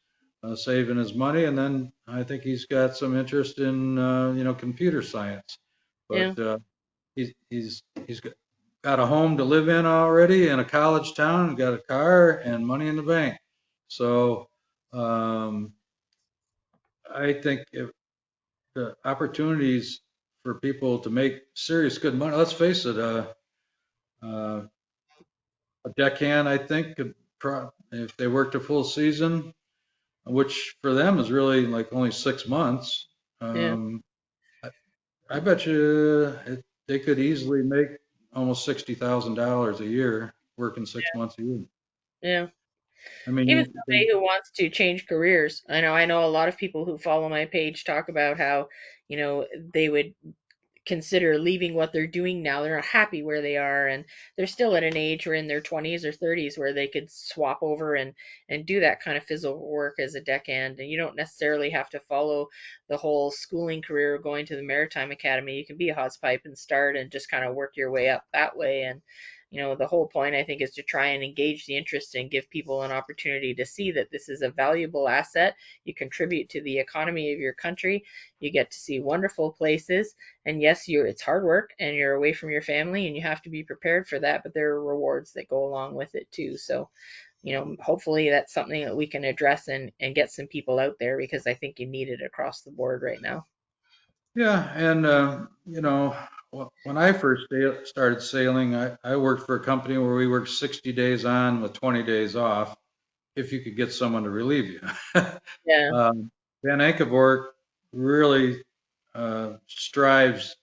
saving his money, and then I think he's got some interest in computer science. Yeah. But he's got a home to live in already in a college town, got a car and money in the bank. So um, I think if the opportunities for people to make serious good money. Let's face it, uh, a deckhand, I think, could if they worked a full season, which for them is really like only 6 months. Yeah. Um, I, I bet you they could easily make almost $60,000 a year working 6 months a year. Yeah. I mean, Even somebody who wants to change careers. I know a lot of people who follow my page talk about how, they would consider leaving what they're doing now. They're not happy where they are, and they're still at an age or in their 20s or 30s where they could swap over and do that kind of physical work as a deckhand. And you don't necessarily have to follow the whole schooling career of going to the Maritime Academy. You can be a hosepipe and start and just kind of work your way up that way. And the whole point I think is to try and engage the interest and give people an opportunity to see that this is a valuable asset. You contribute to the economy of your country. You get to see wonderful places, and yes, it's hard work and you're away from your family and you have to be prepared for that, but there are rewards that go along with it too. So, hopefully that's something that we can address and get some people out there, because I think you need it across the board right now. yeah, and when I first started sailing, I worked for a company where we worked 60 days on with 20 days off, if you could get someone to relieve you. Yeah, VanEnkevort really strives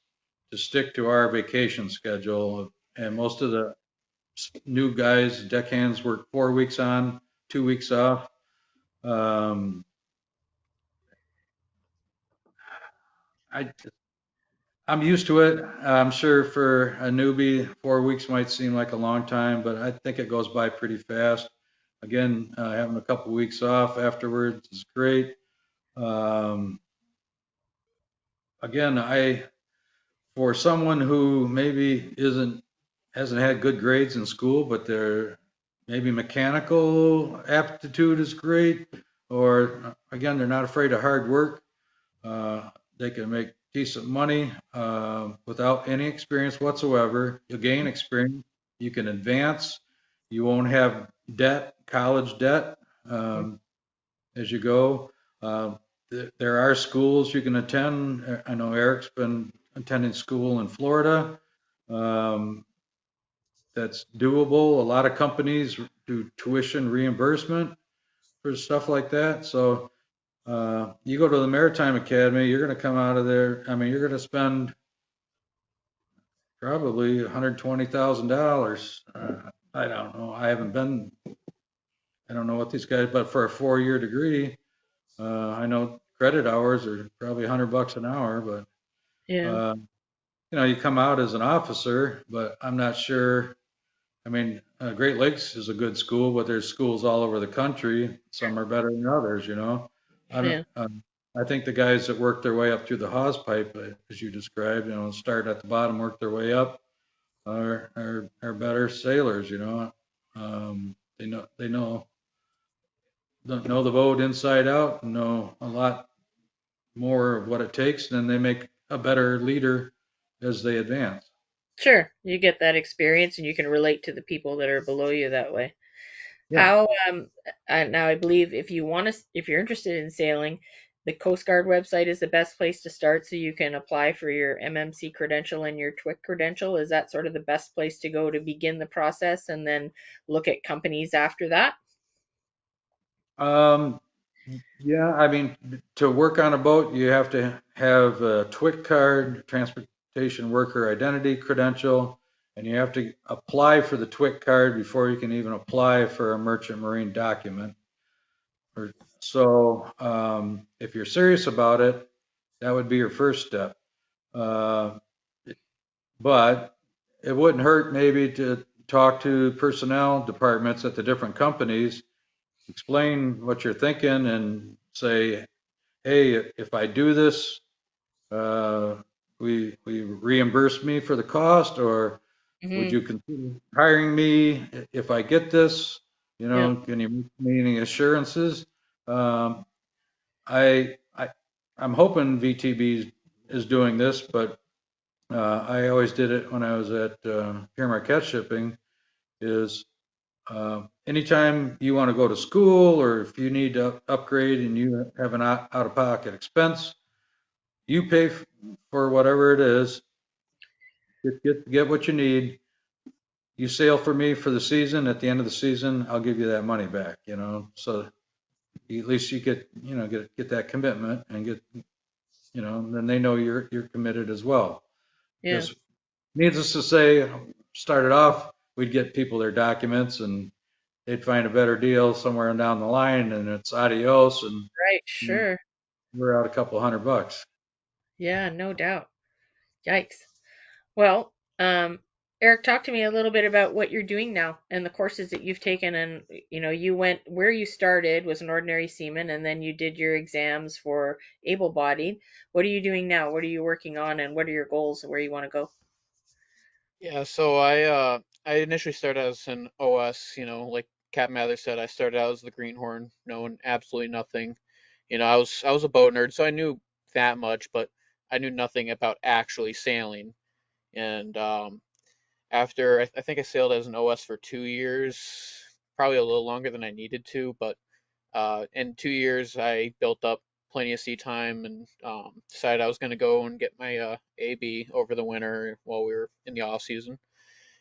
to stick to our vacation schedule, and most of the new guys, deckhands, work 4 weeks on, 2 weeks off. Um, I I'm used to it. I'm sure for a newbie, 4 weeks might seem like a long time, but I think it goes by pretty fast. Again, having a couple weeks off afterwards is great. Um, again, for someone who maybe hasn't had good grades in school, but their maybe mechanical aptitude is great, or again, they're not afraid of hard work. Uh, they can make decent money without any experience whatsoever. You'll gain experience. You can advance. You won't have debt, college debt, as you go. Uh, there are schools you can attend. I know Eric's been attending school in Florida. Um, that's doable. A lot of companies do tuition reimbursement for stuff like that. So you go to the Maritime Academy, you're going to come out of there. I mean, you're going to spend probably $120,000. I don't know. I haven't been. I don't know what these guys, but for a 4-year degree, I know credit hours are probably $100 an hour. But yeah, uh, you come out as an officer, but I'm not sure. I mean, Great Lakes is a good school, but there's schools all over the country. Some are better than others, you know. I don't, yeah, I think the guys that work their way up through the hawse pipe, as you described, start at the bottom, work their way up, are better sailors, you know. They know the boat inside out, and know a lot. more of what it takes, then they make a better leader as they advance. Sure, you get that experience and you can relate to the people that are below you that way. Yeah. How now I believe if you're interested in sailing, the Coast Guard website is the best place to start so you can apply for your MMC credential and your TWIC credential. Is that sort of the best place to go to begin the process and then look at companies after that? Um, yeah, I mean, to work on a boat, you have to have a TWIC card, Transportation Worker Identity Credential, and you have to apply for the TWIC card before you can even apply for a merchant marine document. So, if you're serious about it, that would be your first step. Uh, but it wouldn't hurt maybe to talk to personnel departments at the different companies, explain what you're thinking and say, hey, if I do this, uh, we reimburse me for the cost, or would Mm-hmm. you consider hiring me if I get this? You Yeah. know, can you make me any assurances? Um, I I'm hoping VTB is doing this, but I always did it when I was at Pure Marquette Shipping. Is anytime you want to go to school or if you need to upgrade and you have an of pocket expense, you pay for whatever it is. Get what you need. You sail for me for the season. At the end of the season, I'll give you that money back. You know, so at least you get that commitment and then they know you're committed as well. Yeah. Because needless to say, started off, we'd get people their documents and they'd find a better deal somewhere down the line and it's adios and Right. Sure. we're out a couple $100. Yeah, no doubt. Yikes. Well, Eric, talk to me a little bit about what you're doing now and the courses that you've taken. And, you went where you started was an ordinary seaman, and then you did your exams for able-bodied. What are you doing now? What are you working on, and what are your goals and where you want to go? Yeah, so I initially started as an OS, like Captain Mather said, I started out as the greenhorn, knowing absolutely nothing. I was a boat nerd, so I knew that much, but I knew nothing about actually sailing. And after I think I sailed as an OS for 2 years, probably a little longer than I needed to, but in 2 years I built up plenty of sea time and decided I was going to go and get my AB over the winter while we were in the off season.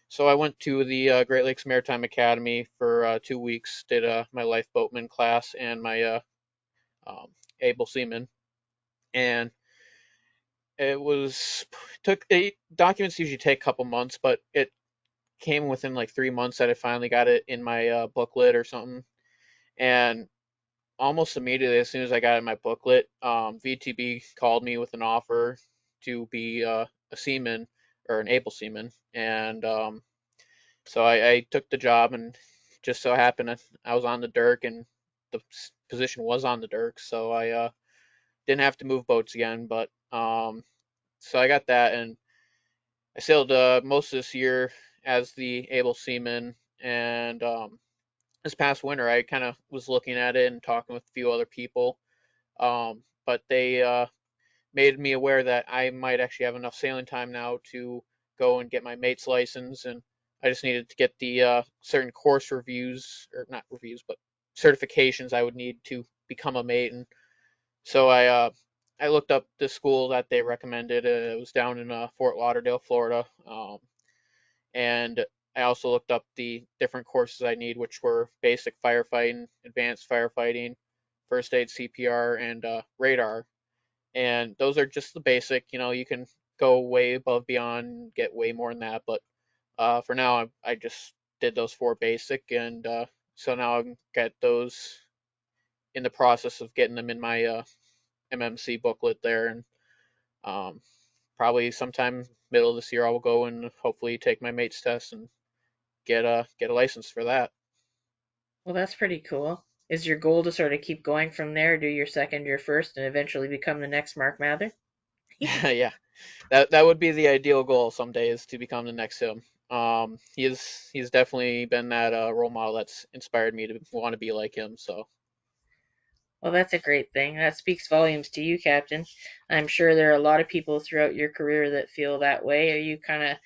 So I went to the Great Lakes Maritime Academy for 2 weeks, did my lifeboatman class and my um, able seaman, and it was took documents usually take a couple months, but it came within like 3 months that I finally got it in my booklet or something, and almost immediately as soon as I got in my booklet, VTB called me with an offer to be a seaman or an able seaman, and so I took the job, and just so happened I was on the Dirk, and the position was on the Dirk, so I didn't have to move boats again. But so I got that, and I sailed most of this year as the able seaman, and this past winter I kind of was looking at it and talking with a few other people, but they made me aware that I might actually have enough sailing time now to go and get my mate's license, and I just needed to get the certain course reviews, or not reviews, but certifications I would need to become a mate. And so I looked up the school that they recommended. It was down in Fort Lauderdale, Florida, and I also looked up the different courses I need, which were basic firefighting, advanced firefighting, first aid, CPR, and radar, and those are just the basic. You can go way above beyond, get way more than that, but for now, I just did those four basic, and so now I can get those in the process of getting them in my MMC booklet there, and um, probably sometime middle of this year I will go and hopefully take my mate's test and get a license for that. Well, that's pretty cool. Is your goal to sort of keep going from there, do your second, your first, and eventually become the next Mark Mather? Yeah, that would be the ideal goal someday, is to become the next him. He's definitely been that role model that's inspired me to want to be like him. So Well, that's a great thing. That speaks volumes to you, Captain. I'm sure there are a lot of people throughout your career that feel that way. Are you kind of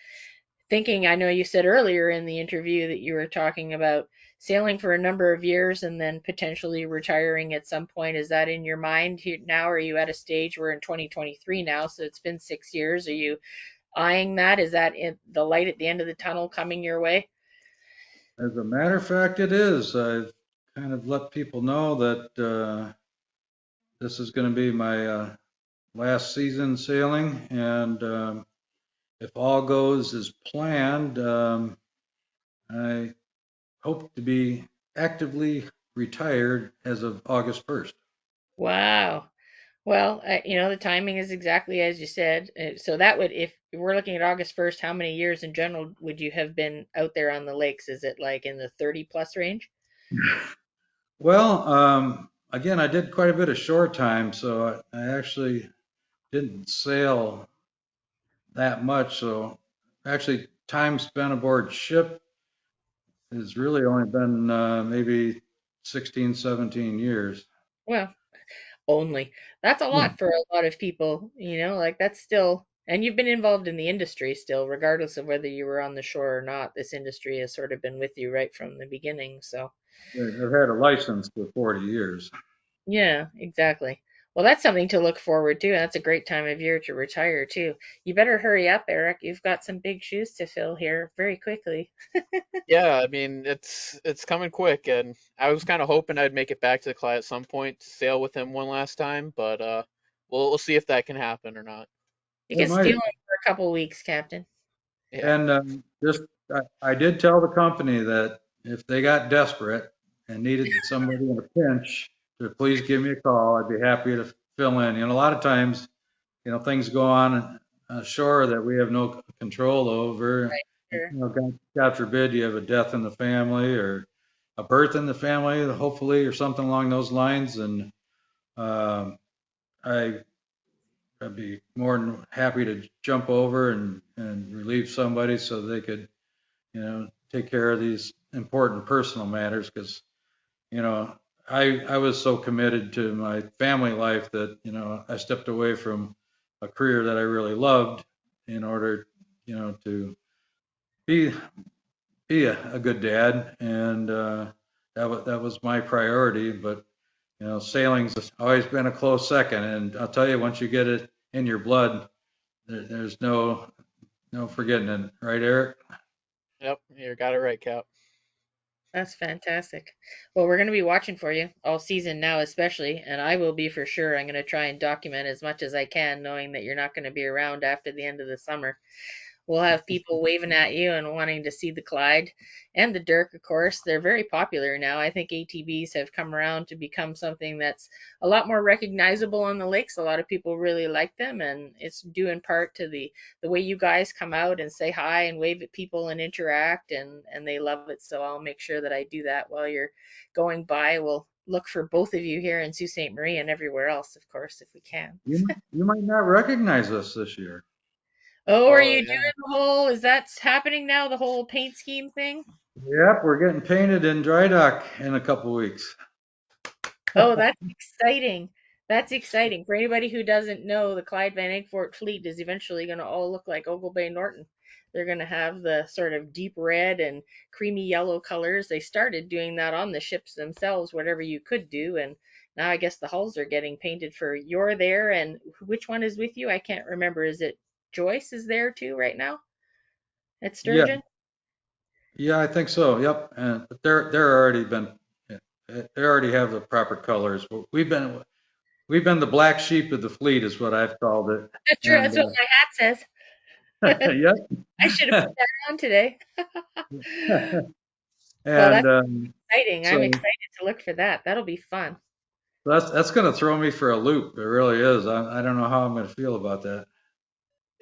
thinking? I know you said earlier in the interview that you were talking about sailing for a number of years and then potentially retiring at some point. Is that in your mind now? Are you at a stage where in 2023 now, so it's been 6 years? Are you eyeing that? Is that in the light at the end of the tunnel coming your way? As a matter of fact, it is. I've kind of let people know that this is going to be my last season sailing, and if all goes as planned, I hope to be actively retired as of August 1st. Wow. Well, the timing is exactly as you said. So that would, if we're looking at August 1st, how many years in general would you have been out there on the lakes? Is it like in the 30 plus range? Well, again, I did quite a bit of shore time, so I actually didn't sail that much. So actually, time spent aboard ship has really only been maybe 16, 17 years. Well, only. That's a Yeah. lot for a lot of people, like that's still, and you've been involved in the industry still, regardless of whether you were on the shore or not. This industry has sort of been with you right from the beginning. So, I've had a license for 40 years. yeah, exactly. Well, that's something to look forward to, and that's a great time of year to retire too. You better hurry up, Eric. You've got some big shoes to fill here very quickly. Yeah, I mean it's coming quick, and I was kind of hoping I'd make it back to the Clyde at some point to sail with him one last time, but we'll see if that can happen or not. You It can steal might. them for a couple weeks, Captain. Yeah. And just, I did tell the company that if they got desperate and needed somebody in a pinch, to please give me a call. I'd be happy to fill in. A lot of times, things go on ashore that we have no control over. Right. Sure. God forbid you have a death in the family or a birth in the family, hopefully, or something along those lines. And um, I I'd be more than happy to jump over and relieve somebody so they could, take care of these important personal matters because, you know, I was so committed to my family life that, I stepped away from a career that I really loved in order, to be a good dad. And that was my priority. But, sailing's always been a close second. And I'll tell you, once you get it in your blood, there's no forgetting it, right, Eric? Yep, you got it right, Cap. That's fantastic. Well, we're going to be watching for you all season now, especially, and I will be for sure. I'm going to try and document as much as I can, knowing that you're not going to be around after the end of the summer. We'll have people waving at you and wanting to see the Clyde and the Dirk, of course. They're very popular now. I think ATBs have come around to become something that's a lot more recognizable on the lakes. A lot of people really like them, and it's due in part to the way you guys come out and say hi and wave at people and interact, and they love it. So I'll make sure that I do that while you're going by. We'll look for both of you here in Sault Ste. Marie and everywhere else, of course, if we can. You might not recognize us this year. Oh, are Oh you yeah. doing the whole, is that happening now, the whole paint scheme thing? Yep, we're getting painted in dry dock in a couple weeks. Oh, that's exciting. That's exciting. For anybody who doesn't know, the Clyde VanEnkevort fleet is eventually going to all look like Ogle Bay Norton. They're going to have the sort of deep red and creamy yellow colors. They started doing that on the ships themselves, whatever you could do, and now I guess the hulls are getting painted for you're there, and which one is with you? I can't remember. Is it Joyce is there too right now at Yeah, Sturgeon? yeah, I think so. Yep, and but they're already been, they already have the proper colors. But we've been the black sheep of the fleet, is what I've called it. That's true. And That's what my hat says. yep, I should have put that on today. Well, and that's exciting. I'm so excited to look for that. That'll be fun. that's going to throw me for a loop. It really is. I don't know how I'm going to feel about that.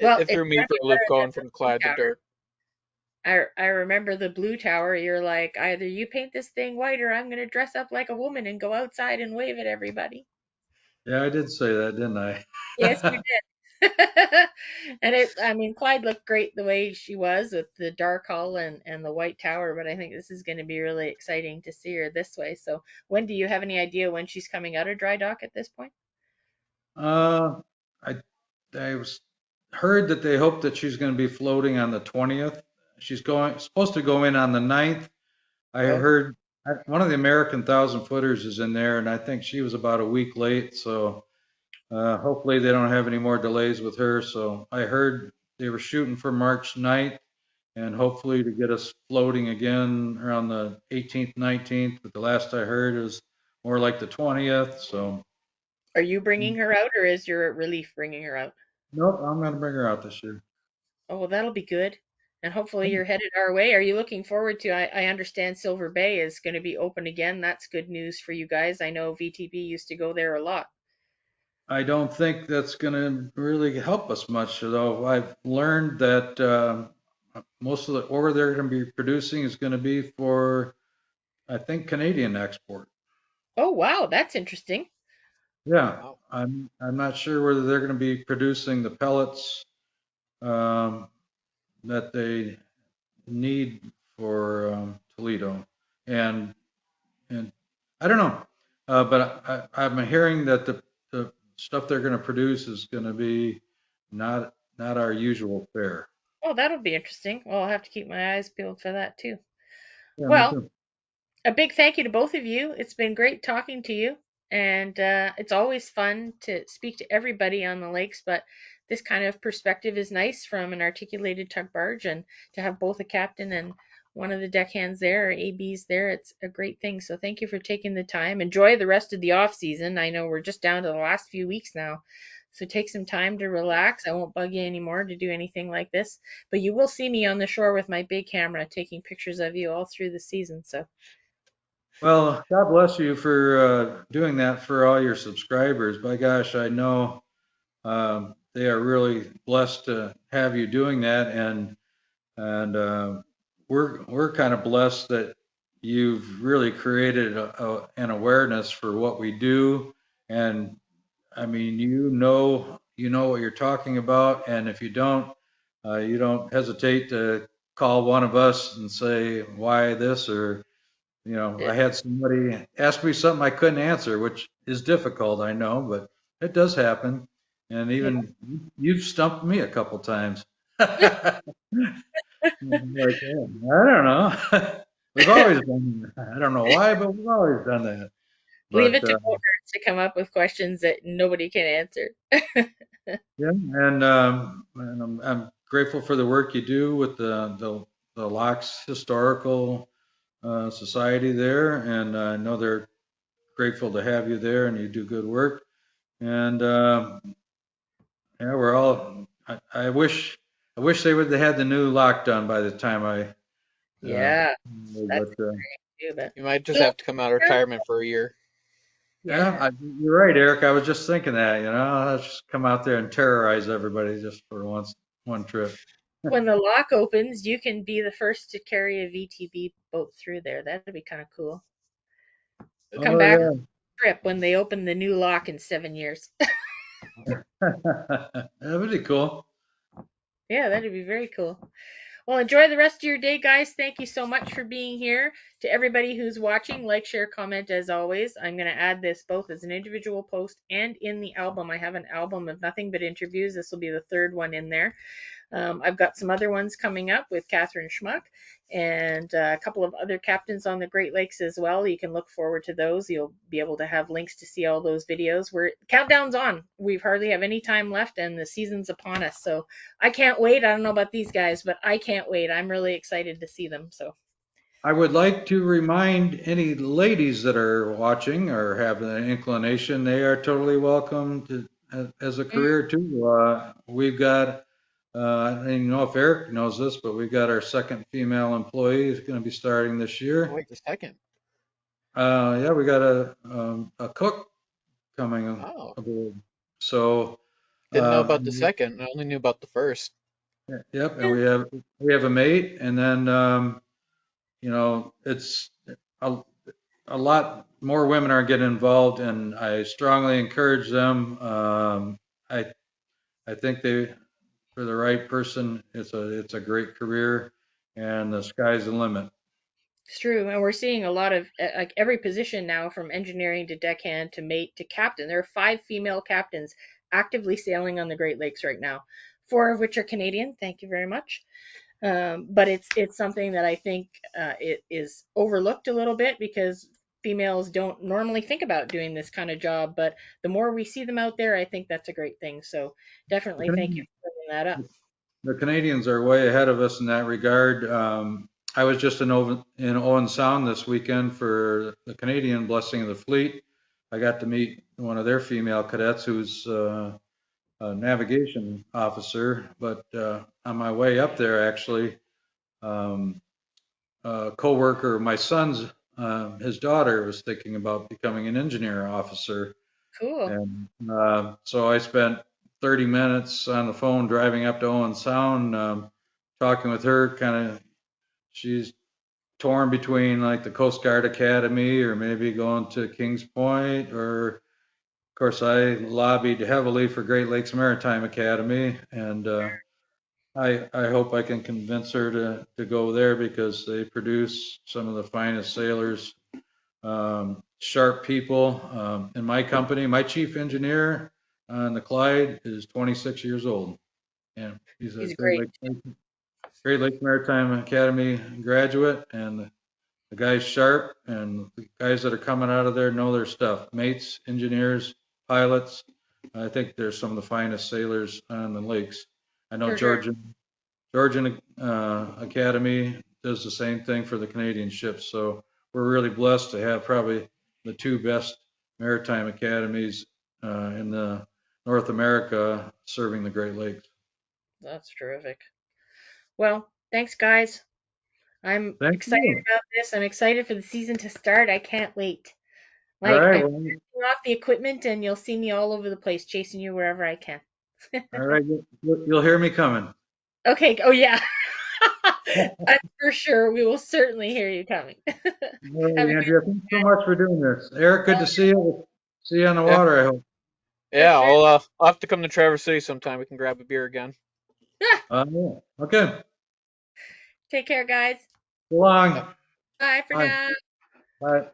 Well, It it's threw me gonna for be a loop better than going the from blue Clyde to tower. Dirk. I remember the blue tower. You're like, either you paint this thing white or I'm gonna dress up like a woman and go outside and wave at everybody. Yeah, I did say that, didn't Yes, you I? did. And I mean, Clyde looked great the way she was with the dark hull and the white tower, but I think this is going to be really exciting to see her this way. So, when do you have any idea when she's coming out of dry dock at this point? Uh, I I was heard that they hope that she's going to be floating on the 20th. She's supposed to go in on the 9th. I Oh, heard one of the American 1,000 footers is in there, and I think she was about a week late. So hopefully they don't have any more delays with her. So I heard they were shooting for March 9th, and hopefully to get us floating again around the 18th, 19th. But the last I heard is more like the 20th. So are you bringing her out, or is your relief bringing her out? nope, I'm going to bring her out this year. Oh, well, that'll be good. And hopefully you're headed our way. Are you looking forward to? I understand Silver Bay is going to be open again. That's good news for you guys. I know VTB used to go there a lot. I don't think that's going to really help us much, though. I've learned that most of the ore they're going to be producing is going to be for, I think, Canadian export. Oh, wow, that's interesting. Yeah, Wow. I'm not sure whether they're going to be producing the pellets um, that they need for Toledo, and and I don't know, but I'm hearing that the stuff they're going to produce is going to be not our usual fare. Oh, that'll be interesting. Well, I'll have to keep my eyes peeled for that too. Yeah, me Well, too. a big thank you to both of you. It's been great talking to you, and it's always fun to speak to everybody on the lakes. But this kind of perspective is nice from an articulated tug barge, and to have both a captain and one of the deckhands there, or ABs there, it's a great thing. So thank you for taking the time. Enjoy the rest of the off season. I know we're just down to the last few weeks now. So take some time to relax. I won't bug you anymore to do anything like this, but you will see me on the shore with my big camera taking pictures of you all through the season. So Well, God bless you for doing that for all your subscribers. By gosh, I know they are really blessed to have you doing that, and we're kind of blessed that you've really created an awareness for what we do. And I mean, you know what you're talking about, and if you don't hesitate to call one of us and say why this, or I had somebody ask me something I couldn't answer, which is difficult, I know, but it does happen. And yeah. even you've stumped me a couple times. Like, "Oh, I don't know. We've always done that. I don't know why, but we've always done that. Leave But it to boaters to come up with questions that nobody can answer. yeah, and I'm grateful for the work you do with the Locks Historical Society there, and I know they're grateful to have you there, and you do good work. And yeah, we're all. I wish they would have had the new lock done by the time uh, Yeah, that's but too. But You might just so have to come out of retirement for a year. yeah, yeah, you're right, Eric. I was just thinking that. Let's just come out there and terrorize everybody just for one trip. when the lock opens, you can be the first to carry a VTB boat through there. That'd be kind of cool. Come Oh back yeah, trip when they open the new lock in 7 years. that would be cool. Yeah, that'd be very cool. Well, enjoy the rest of your day, guys. Thank you so much for being here. To everybody who's watching, like, share, comment as always. I'm going to add this both as an individual post and in the album. I have an album of nothing but interviews. This will be the third one in there. I've got some other ones coming up with Catherine Schmuck and a couple of other captains on the Great Lakes as well. You can look forward to those. You'll be able to have links to see all those videos. We're countdown's on. We hardly have any time left, and the season's upon us. So I can't wait. I don't know about these guys, but I can't wait. I'm really excited to see them. So I would like to remind any ladies that are watching or have an inclination, they are totally welcome to as a mm, career too. We've got, I don't even know if Eric knows this, but we've got our second female employee who's going to be starting this Oh, year. wait, the second. Yeah, we got a cook coming Oh, aboard. So, didn't know about the um, second. I only knew about the first. yep, and we have a mate, and then it's a, a lot more women are getting involved, and I strongly encourage them. I I think for the right person, it's a great career, and the sky's the limit. It's true, and we're seeing a lot of like every position now, from engineering to deckhand to mate to captain. There are 5 female captains actively sailing on the Great Lakes right now, 4 of which are Canadian. Thank you very much. But it's something that I think it is overlooked a little bit because females don't normally think about doing this kind of job. But the more we see them out there, I think that's a great thing. So The definitely thank you Canadians, for bringing that up. the Canadians are way ahead of us in that regard. I was just in Owen Sound this weekend for the Canadian Blessing of the Fleet. I got to meet one of their female cadets who's a navigation officer. But on my way up there, actually, um, a coworker, my son's, his daughter was thinking about becoming an engineer officer. Cool. And so I spent 30 minutes on the phone driving up to Owen Sound, talking with her. Kind of, she's torn between like the Coast Guard Academy or maybe going to Kings Point. Or, of course, I lobbied heavily for Great Lakes Maritime Academy, and I hope I can convince her to go there because they produce some of the finest sailors, sharp people. In my company, my chief engineer on the Clyde is 26 years old, and he's a He's great. Great Lakes Maritime Academy graduate, and the guy's sharp, and the guys that are coming out of there know their stuff. Mates, engineers, pilots. I think there's some of the finest sailors on the lakes. I know For sure. Georgian Academy does the same thing for the Canadian ships. So we're really blessed to have probably the 2 best maritime academies in the North America serving the Great Lakes. That's terrific. Well, thanks, guys. I'm Thank excited you. about this. I'm excited for the season to start. I can't wait. All Like, right. I'm Well, testing off the equipment, and you'll see me all over the place, chasing you wherever I can. all right. You'll hear me coming. Okay. Oh, yeah. I'm for sure. We will certainly hear you coming. All Have a right, good Andrea. Thanks so much for doing this. Eric, good to see you. See you on the Yeah, water, I hope. for yeah. sure. I'll have to come to Traverse City sometime. We can grab a beer again. Yeah. Okay. Take care, guys. So long. Yep. Bye for Bye. now. Bye.